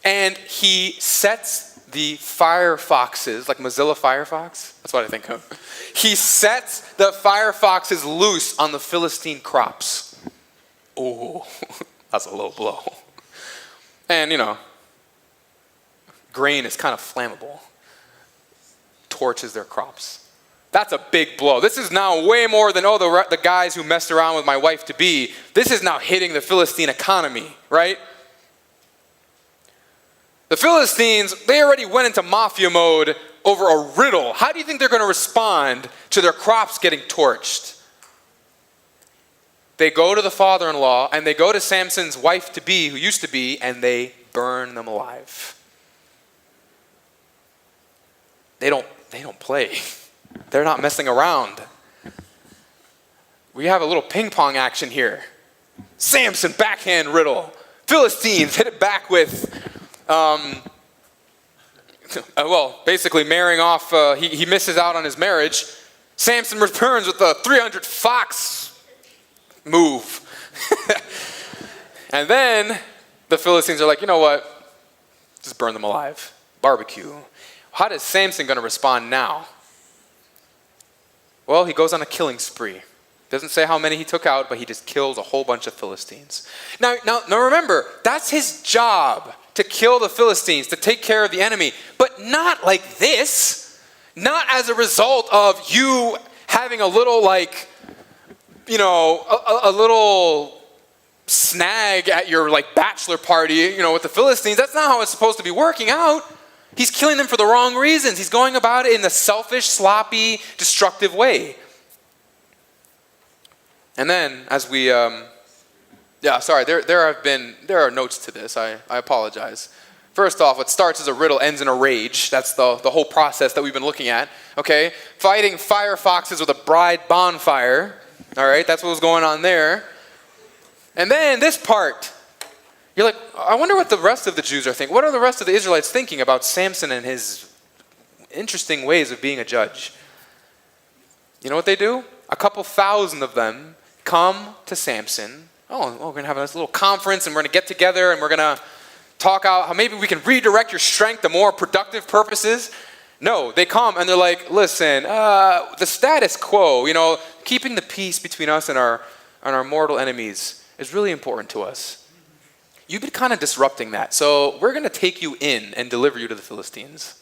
And he sets the fire foxes, like Mozilla Firefox, that's what I think of. He sets the fire foxes loose on the Philistine crops. Oh, that's a low blow. And grain is kind of flammable. Torches their crops. That's a big blow. This is now way more than, the guys who messed around with my wife-to-be. This is now hitting the Philistine economy, right? The Philistines, they already went into mafia mode over a riddle. How do you think they're going to respond to their crops getting torched? They go to the father-in-law, and they go to Samson's wife-to-be, who used to be, and they burn them alive. they don't play. They're not messing around. We have a little ping pong action here. Samson, backhand riddle. Philistines hit it back with, basically marrying off, he misses out on his marriage. Samson returns with the 300 fox move. And then the Philistines are like, you know what? Just burn them alive. Barbecue. How is Samson going to respond now? Well, he goes on a killing spree. Doesn't say how many he took out, but he just kills a whole bunch of Philistines. Now remember, that's his job, to kill the Philistines, to take care of the enemy, but not like this. Not as a result of you having a little a little snag at your bachelor party, with the Philistines. That's not how it's supposed to be working out. He's killing them for the wrong reasons. He's going about it in a selfish, sloppy, destructive way. And then, as we, there are notes to this. I apologize. First off, what starts as a riddle ends in a rage. That's the whole process that we've been looking at. Okay, fighting fire foxes with a bride bonfire. All right, that's what was going on there. And then this part, you're like, I wonder what the rest of the Jews are thinking. What are the rest of the Israelites thinking about Samson and his interesting ways of being a judge? You know what they do? A couple thousand of them come to Samson. We're going to have this little conference, and we're going to get together, and we're going to talk out how maybe we can redirect your strength to more productive purposes. No, they come, and they're like, listen, the status quo, keeping the peace between us and our mortal enemies is really important to us. You've been kind of disrupting that, so we're going to take you in and deliver you to the Philistines.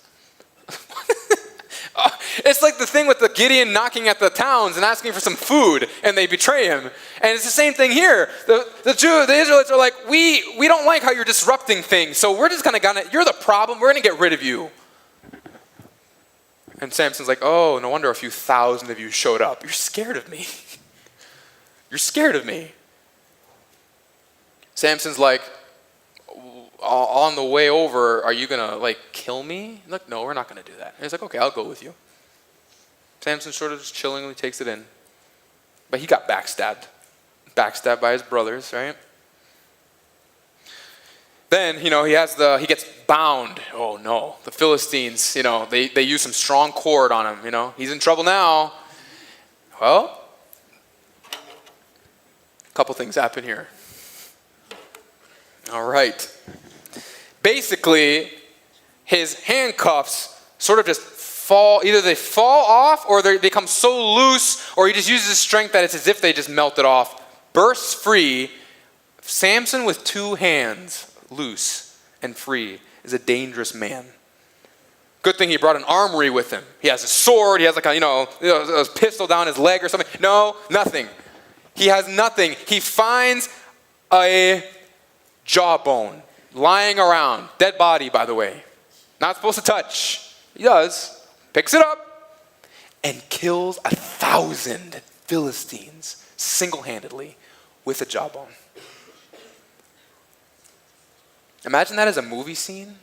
It's like the thing with the Gideon knocking at the towns and asking for some food, and they betray him. And it's the same thing here. The Israelites are like, we don't like how you're disrupting things, so we're just you're the problem, we're going to get rid of you. And Samson's like, oh, no wonder a few thousand of you showed up. You're scared of me. You're scared of me. Samson's like, on the way over, are you going to kill me? Like, no, we're not going to do that. And he's like, okay, I'll go with you. Samson sort of just chillingly takes it in. But he got backstabbed. Backstabbed by his brothers, right? Then, he gets bound. Oh no, the Philistines, they use some strong cord on him, He's in trouble now. Well, a couple things happen here. All right. Basically, his handcuffs sort of just fall, either they fall off or they become so loose, or he just uses his strength that it's as if they just melted off, bursts free. Samson with two hands, loose and free, is a dangerous man. Good thing he brought an armory with him. He has a sword, he has a pistol down his leg or something. No, nothing. He has nothing. He finds a jawbone lying around, dead body, by the way. Not supposed to touch. He does. Picks it up and kills 1,000 Philistines single-handedly with a jawbone. Imagine that as a movie scene.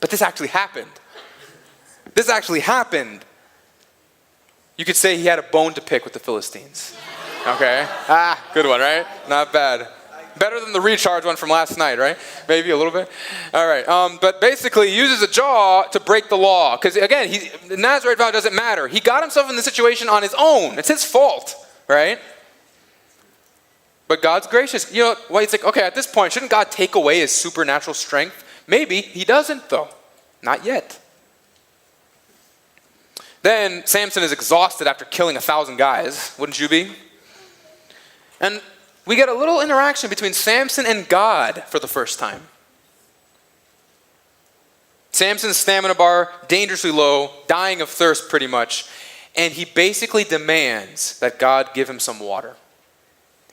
But this actually happened. This actually happened. You could say he had a bone to pick with the Philistines. Okay? Good one, right? Not bad. Better than the recharge one from last night, right? Maybe a little bit. All right. But basically, he uses a jaw to break the law. Because again, the Nazarite vow doesn't matter. He got himself in this situation on his own. It's his fault, right? But God's gracious. It's like, okay, at this point, shouldn't God take away his supernatural strength? Maybe. He doesn't, though. Not yet. Then Samson is exhausted after killing 1,000 guys. Wouldn't you be? And we get a little interaction between Samson and God for the first time. Samson's stamina bar, dangerously low, dying of thirst pretty much, and he basically demands that God give him some water.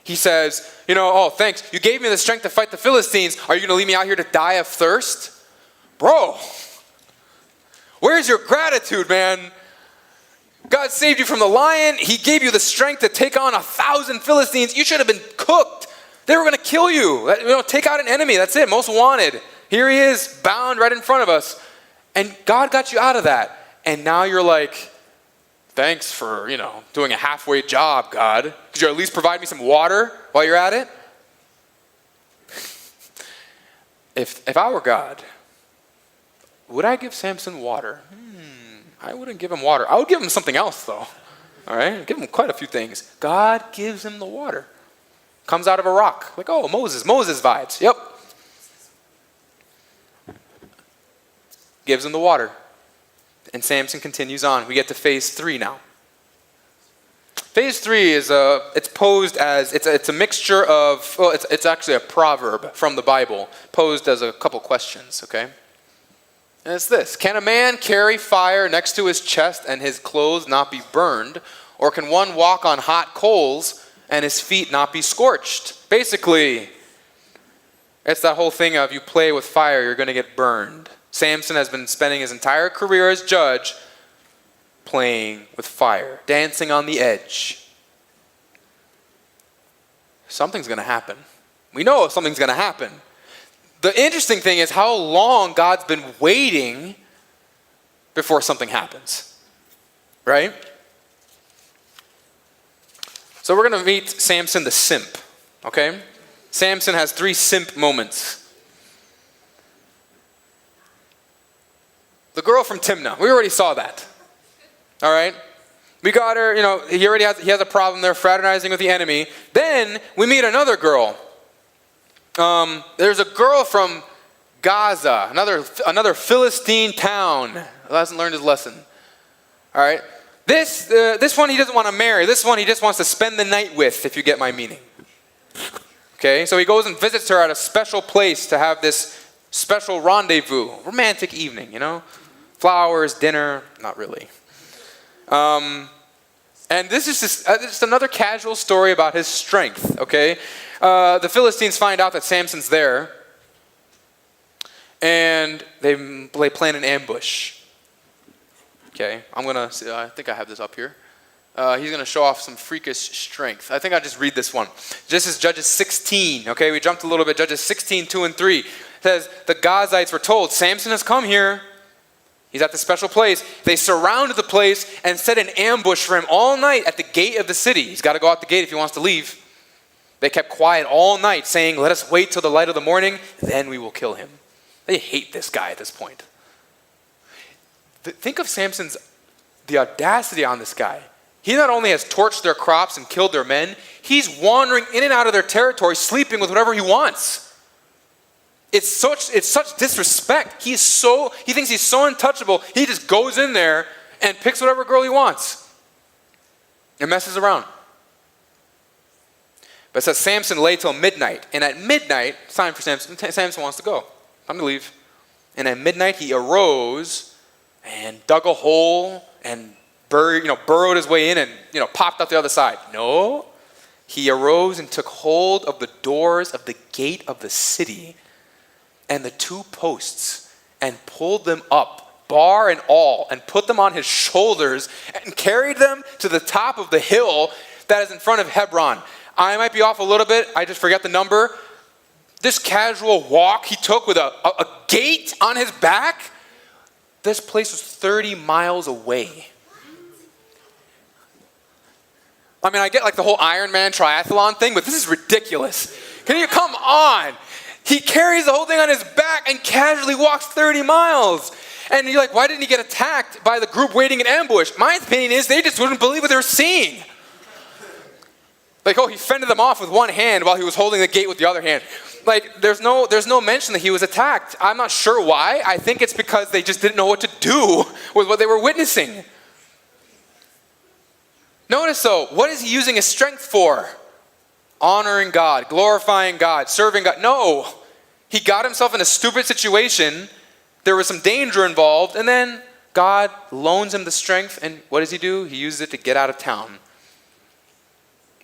He says, oh, thanks, you gave me the strength to fight the Philistines. Are you going to leave me out here to die of thirst? Bro, where's your gratitude, man? God saved you from the lion. He gave you the strength to take on 1,000 Philistines. You should have been cooked. They were going to kill you. Take out an enemy. That's it. Most wanted. Here he is, bound right in front of us. And God got you out of that. And now you're like, thanks for, doing a halfway job, God. Could you at least provide me some water while you're at it? If I were God, would I give Samson water? I wouldn't give him water. I would give him something else, though. All right? Give him quite a few things. God gives him the water. Comes out of a rock. Like, oh, Moses vibes. Yep. Gives him the water. And Samson continues on. We get to phase 3 now. Phase 3 is it's posed as, it's a mixture of, well, it's actually a proverb from the Bible, posed as a couple questions, okay? And it's this: can a man carry fire next to his chest and his clothes not be burned? Or can one walk on hot coals and his feet not be scorched? Basically, it's that whole thing of you play with fire, you're going to get burned. Samson has been spending his entire career as judge playing with fire, dancing on the edge. Something's going to happen. We know something's going to happen. The interesting thing is how long God's been waiting before something happens, right? So we're going to meet Samson the simp, okay? Samson has 3 simp moments. The girl from Timnah, we already saw that, all right? We got her, he has a problem there, fraternizing with the enemy. Then we meet another girl. There's a girl from Gaza, another Philistine town who hasn't learned his lesson. All right, this one he doesn't want to marry. This one he just wants to spend the night with, if you get my meaning. Okay, so he goes and visits her at a special place to have this special rendezvous, romantic evening. Flowers, dinner, not really. And this is just another casual story about his strength. Okay. The Philistines find out that Samson's there, and they plan an ambush. Okay, I think I have this up here. He's going to show off some freakish strength. I think I'll just read this one. This is Judges 16. Okay, we jumped a little bit. Judges 16, 2 and 3. It says, the Gazites were told, Samson has come here. He's at the special place. They surrounded the place and set an ambush for him all night at the gate of the city. He's got to go out the gate if he wants to leave. They kept quiet all night, saying, let us wait till the light of the morning, then we will kill him. They hate this guy at this point. Think of the audacity on this guy. He not only has torched their crops and killed their men, he's wandering in and out of their territory, sleeping with whatever he wants. It's such disrespect. He thinks he's so untouchable, he just goes in there and picks whatever girl he wants and messes around. But it says Samson lay till midnight. And at midnight, it's time for Samson. Samson wants to go. Time to leave. And at midnight, he arose and dug a hole and burrowed his way in and, popped out the other side. No. He arose and took hold of the doors of the gate of the city and the 2 posts and pulled them up, bar and all, and put them on his shoulders and carried them to the top of the hill that is in front of Hebron. I might be off a little bit. I just forget the number. This casual walk he took with a gate on his back, this place was 30 miles away. I mean, I get like the whole Ironman triathlon thing, but this is ridiculous. Come on. He carries the whole thing on his back and casually walks 30 miles. And you're like, why didn't he get attacked by the group waiting in ambush? My opinion is they just wouldn't believe what they were seeing. Like, he fended them off with one hand while he was holding the gate with the other hand. Like, there's no mention that he was attacked. I'm not sure why. I think it's because they just didn't know what to do with what they were witnessing. Notice though, what is he using his strength for? Honoring God, glorifying God, serving God. No, he got himself in a stupid situation. There was some danger involved, and then God loans him the strength, and what does he do? He uses it to get out of town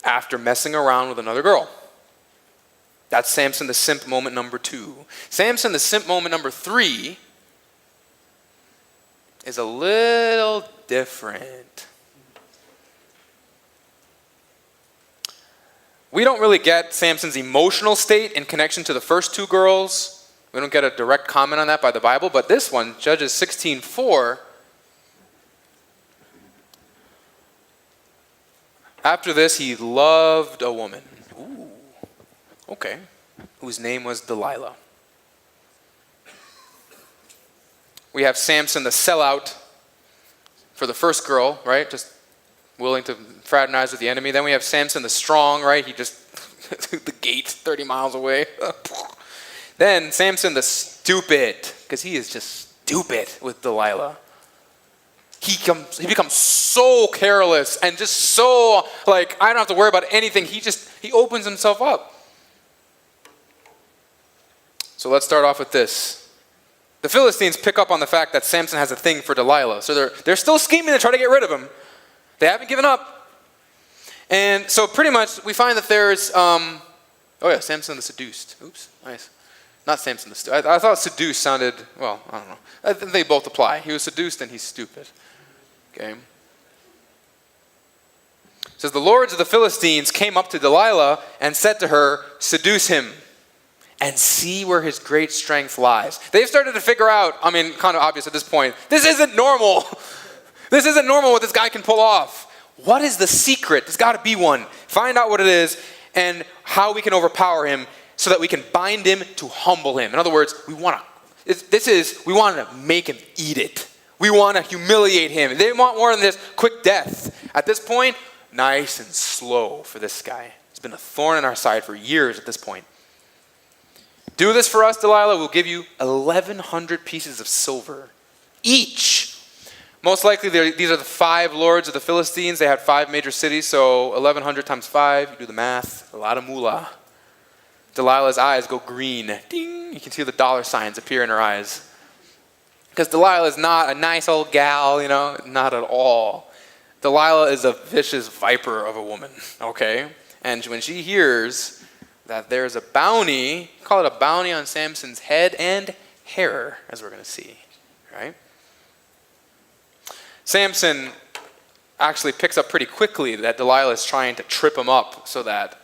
after messing around with another girl. That's Samson the simp moment number 2. Samson the simp moment number 3 is a little different. We don't really get Samson's emotional state in connection to the first 2 girls. We don't get a direct comment on that by the Bible, but this one, Judges 16:4, after this he loved a woman. Ooh, okay. Whose name was Delilah. We have Samson the sellout for the first girl, right? Just willing to fraternize with the enemy. Then we have Samson the strong, right? He just the gate 30 miles away. Then Samson the stupid, because he is just stupid with Delilah. He becomes so careless and just so like, I don't have to worry about anything. He opens himself up. So let's start off with this. The Philistines pick up on the fact that Samson has a thing for Delilah. So they're still scheming to try to get rid of him. They haven't given up. And so pretty much we find that there's, Samson the seduced. Oops, nice. Not Samson the stupid. I thought seduced sounded, well, I don't know. I think they both apply. He was seduced and he's stupid. Okay. It says, the lords of the Philistines came up to Delilah and said to her, seduce him and see where his great strength lies. They've started to figure out, kind of obvious at this point, this isn't normal. This isn't normal what this guy can pull off. What is the secret? There's got to be one. Find out what it is and how we can overpower him so that we can bind him to humble him. In other words, we want to make him eat it. We want to humiliate him. They want more than this quick death. At this point, nice and slow for this guy. It's been a thorn in our side for years at this point. Do this for us, Delilah. We'll give you 1,100 pieces of silver each. Most likely, these are the 5 lords of the Philistines. They had 5 major cities, so 1,100 times 5, you do the math, a lot of moolah. Delilah's eyes go green. Ding! You can see the dollar signs appear in her eyes. Because Delilah is not a nice old gal, not at all. Delilah is a vicious viper of a woman, okay? And when she hears that there's a bounty, call it a bounty on Samson's head and hair, as we're going to see, right? Samson actually picks up pretty quickly that Delilah is trying to trip him up so that,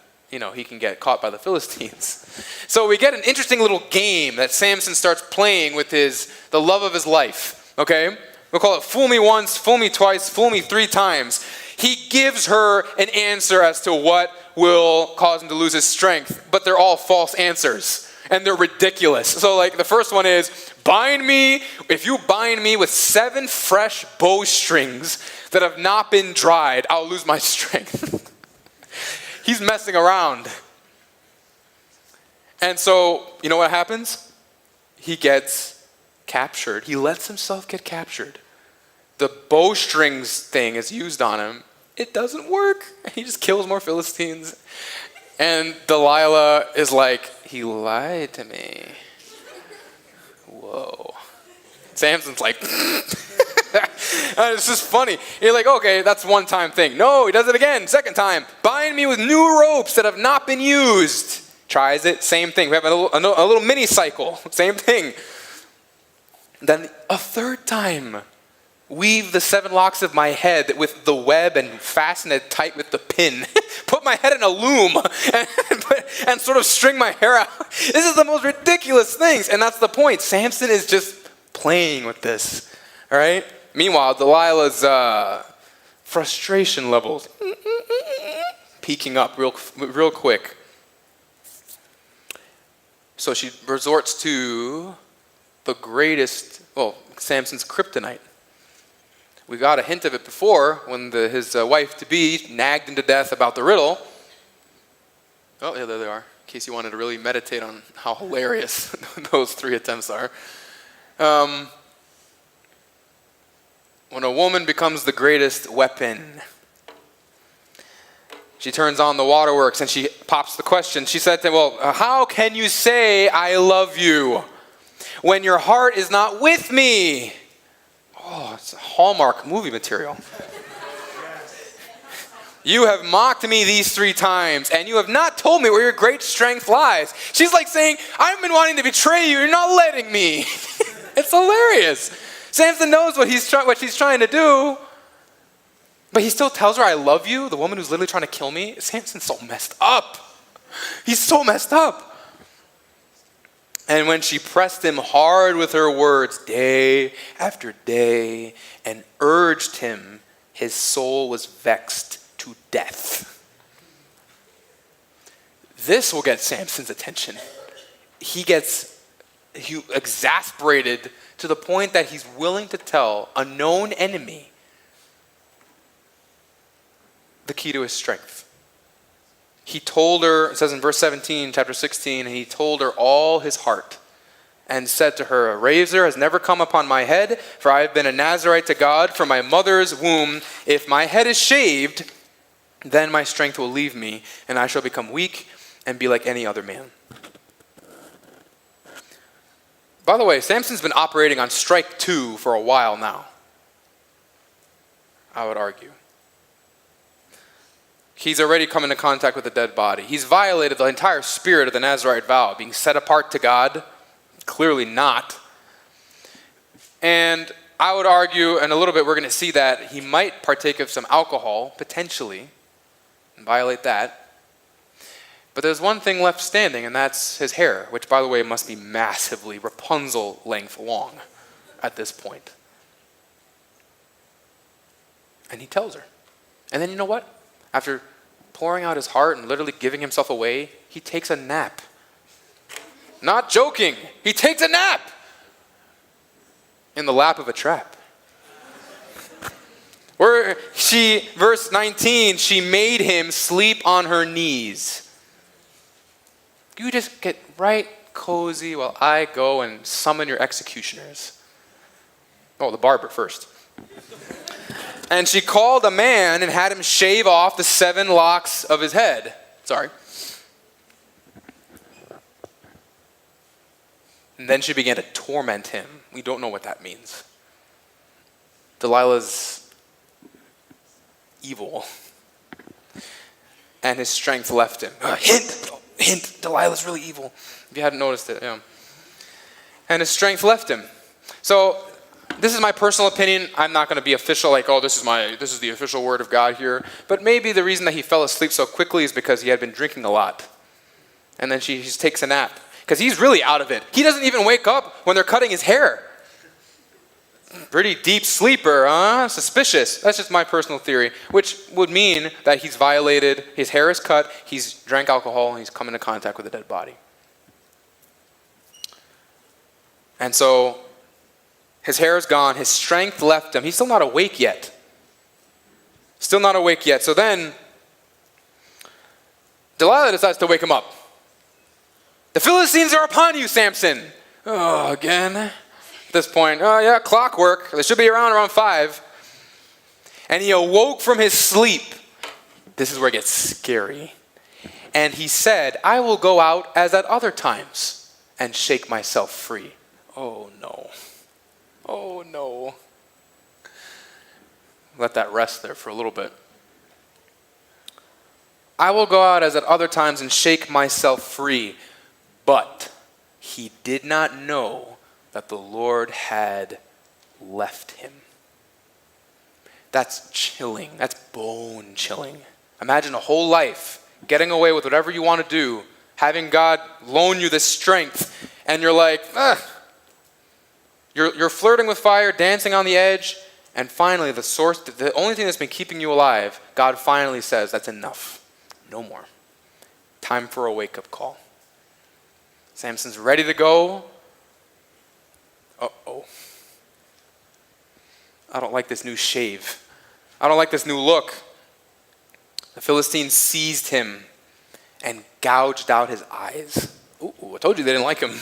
he can get caught by the Philistines. So we get an interesting little game that Samson starts playing with the love of his life, okay? We'll call it fool me once, fool me twice, fool me 3 times. He gives her an answer as to what will cause him to lose his strength, but they're all false answers, and they're ridiculous. So the first one is, if you bind me with 7 fresh bowstrings that have not been dried, I'll lose my strength. He's messing around. And so, you know what happens? He gets captured. He lets himself get captured. The bowstrings thing is used on him. It doesn't work. He just kills more Philistines. And Delilah is like, he lied to me. Whoa. Samson's like, it's just funny. You're like, okay, that's one-time thing. No, he does it again. Second time, bind me with new ropes that have not been used. Tries it, same thing. We have a little mini cycle, same thing. Then a third time, weave the 7 locks of my head with the web and fasten it tight with the pin. Put my head in a loom and sort of string my hair out. This is the most ridiculous things. And that's the point. Samson is just playing with this. All right? Meanwhile, Delilah's frustration levels peaking up real quick. So she resorts to Samson's kryptonite. We got a hint of it before when his wife-to-be nagged him to death about the riddle. Oh, yeah, there they are. In case you wanted to really meditate on how hilarious those 3 attempts are. When a woman becomes the greatest weapon, she turns on the waterworks and she pops the question. She said to him, how can you say I love you when your heart is not with me? Oh, it's a Hallmark movie material. You have mocked me these 3 times, and you have not told me where your great strength lies. She's like saying, I've been wanting to betray you. You're not letting me. It's hilarious. Samson knows what she's trying to do, but he still tells her, I love you, the woman who's literally trying to kill me. Samson's so messed up. He's so messed up. And when she pressed him hard with her words day after day and urged him, his soul was vexed to death. This will get Samson's attention. He gets exasperated to the point that he's willing to tell a known enemy the key to his strength. He told her, it says in verse 17, chapter 16, and he told her all his heart and said to her, a razor has never come upon my head, for I have been a Nazarite to God from my mother's womb. If my head is shaved, then my strength will leave me, and I shall become weak and be like any other man. By the way, Samson's been operating on strike 2 for a while now, I would argue. He's already come into contact with a dead body. He's violated the entire spirit of the Nazarite vow, being set apart to God. Clearly not. And I would argue, in a little bit we're going to see that he might partake of some alcohol, potentially, and violate that. But there's one thing left standing, and that's his hair, which, by the way, must be massively Rapunzel length long at this point. And he tells her. And then you know what? After pouring out his heart and literally giving himself away, he takes a nap. Not joking. He takes a nap in the lap of a trap. Where verse 19, she made him sleep on her knees. You just get right cozy while I go and summon your executioners. Oh, the barber first. And she called a man and had him shave off the 7 locks of his head. Sorry. And then she began to torment him. We don't know what that means. Delilah's evil. And his strength left him. Hint, Delilah's really evil. If you hadn't noticed it, yeah. And his strength left him. So, this is my personal opinion. I'm not going to be official, like, oh, this is the official word of God here. But maybe the reason that he fell asleep so quickly is because he had been drinking a lot. And then she just takes a nap. Because he's really out of it. He doesn't even wake up when they're cutting his hair. Pretty deep sleeper, huh? Suspicious. That's just my personal theory. Which would mean that he's violated, his hair is cut, he's drank alcohol, and he's come into contact with a dead body. And so, his hair is gone, his strength left him. He's still not awake yet. Still not awake yet. So then, Delilah decides to wake him up. The Philistines are upon you, Samson. Oh, again. At this point, oh yeah, clockwork. They should be around 5. And he awoke from his sleep. This is where it gets scary. And he said, I will go out as at other times and shake myself free. Oh no. Oh no. Let that rest there for a little bit. I will go out as at other times and shake myself free. But he did not know that the Lord had left him. That's chilling. That's bone chilling. Imagine a whole life getting away with whatever you want to do, having God loan you this strength, and you're like, You're flirting with fire, dancing on the edge, and finally the only thing that's been keeping you alive, God finally says, that's enough. No more. Time for a wake-up call. Samson's ready to go. Uh-oh. I don't like this new shave. I don't like this new look. The Philistines seized him and gouged out his eyes. Ooh, I told you they didn't like him.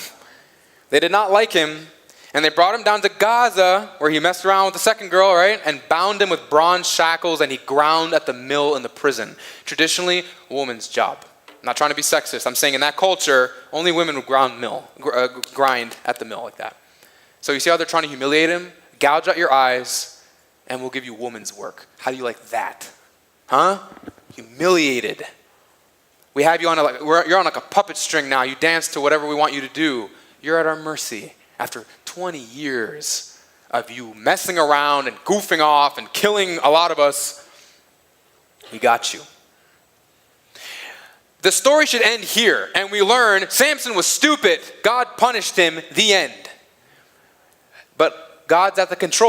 They did not like him. And they brought him down to Gaza, where he messed around with the second girl, right? And bound him with bronze shackles, and he ground at the mill in the prison. Traditionally, a woman's job. I'm not trying to be sexist. I'm saying in that culture, only women would grind at the mill like that. So you see how they're trying to humiliate him? Gouge out your eyes, and we'll give you woman's work. How do you like that? Huh? Humiliated. We have you on you're on like a puppet string now. You dance to whatever we want you to do. You're at our mercy. After 20 years of you messing around and goofing off and killing a lot of us, we got you. The story should end here, and we learn Samson was stupid. God punished him, the end. But God's at the control.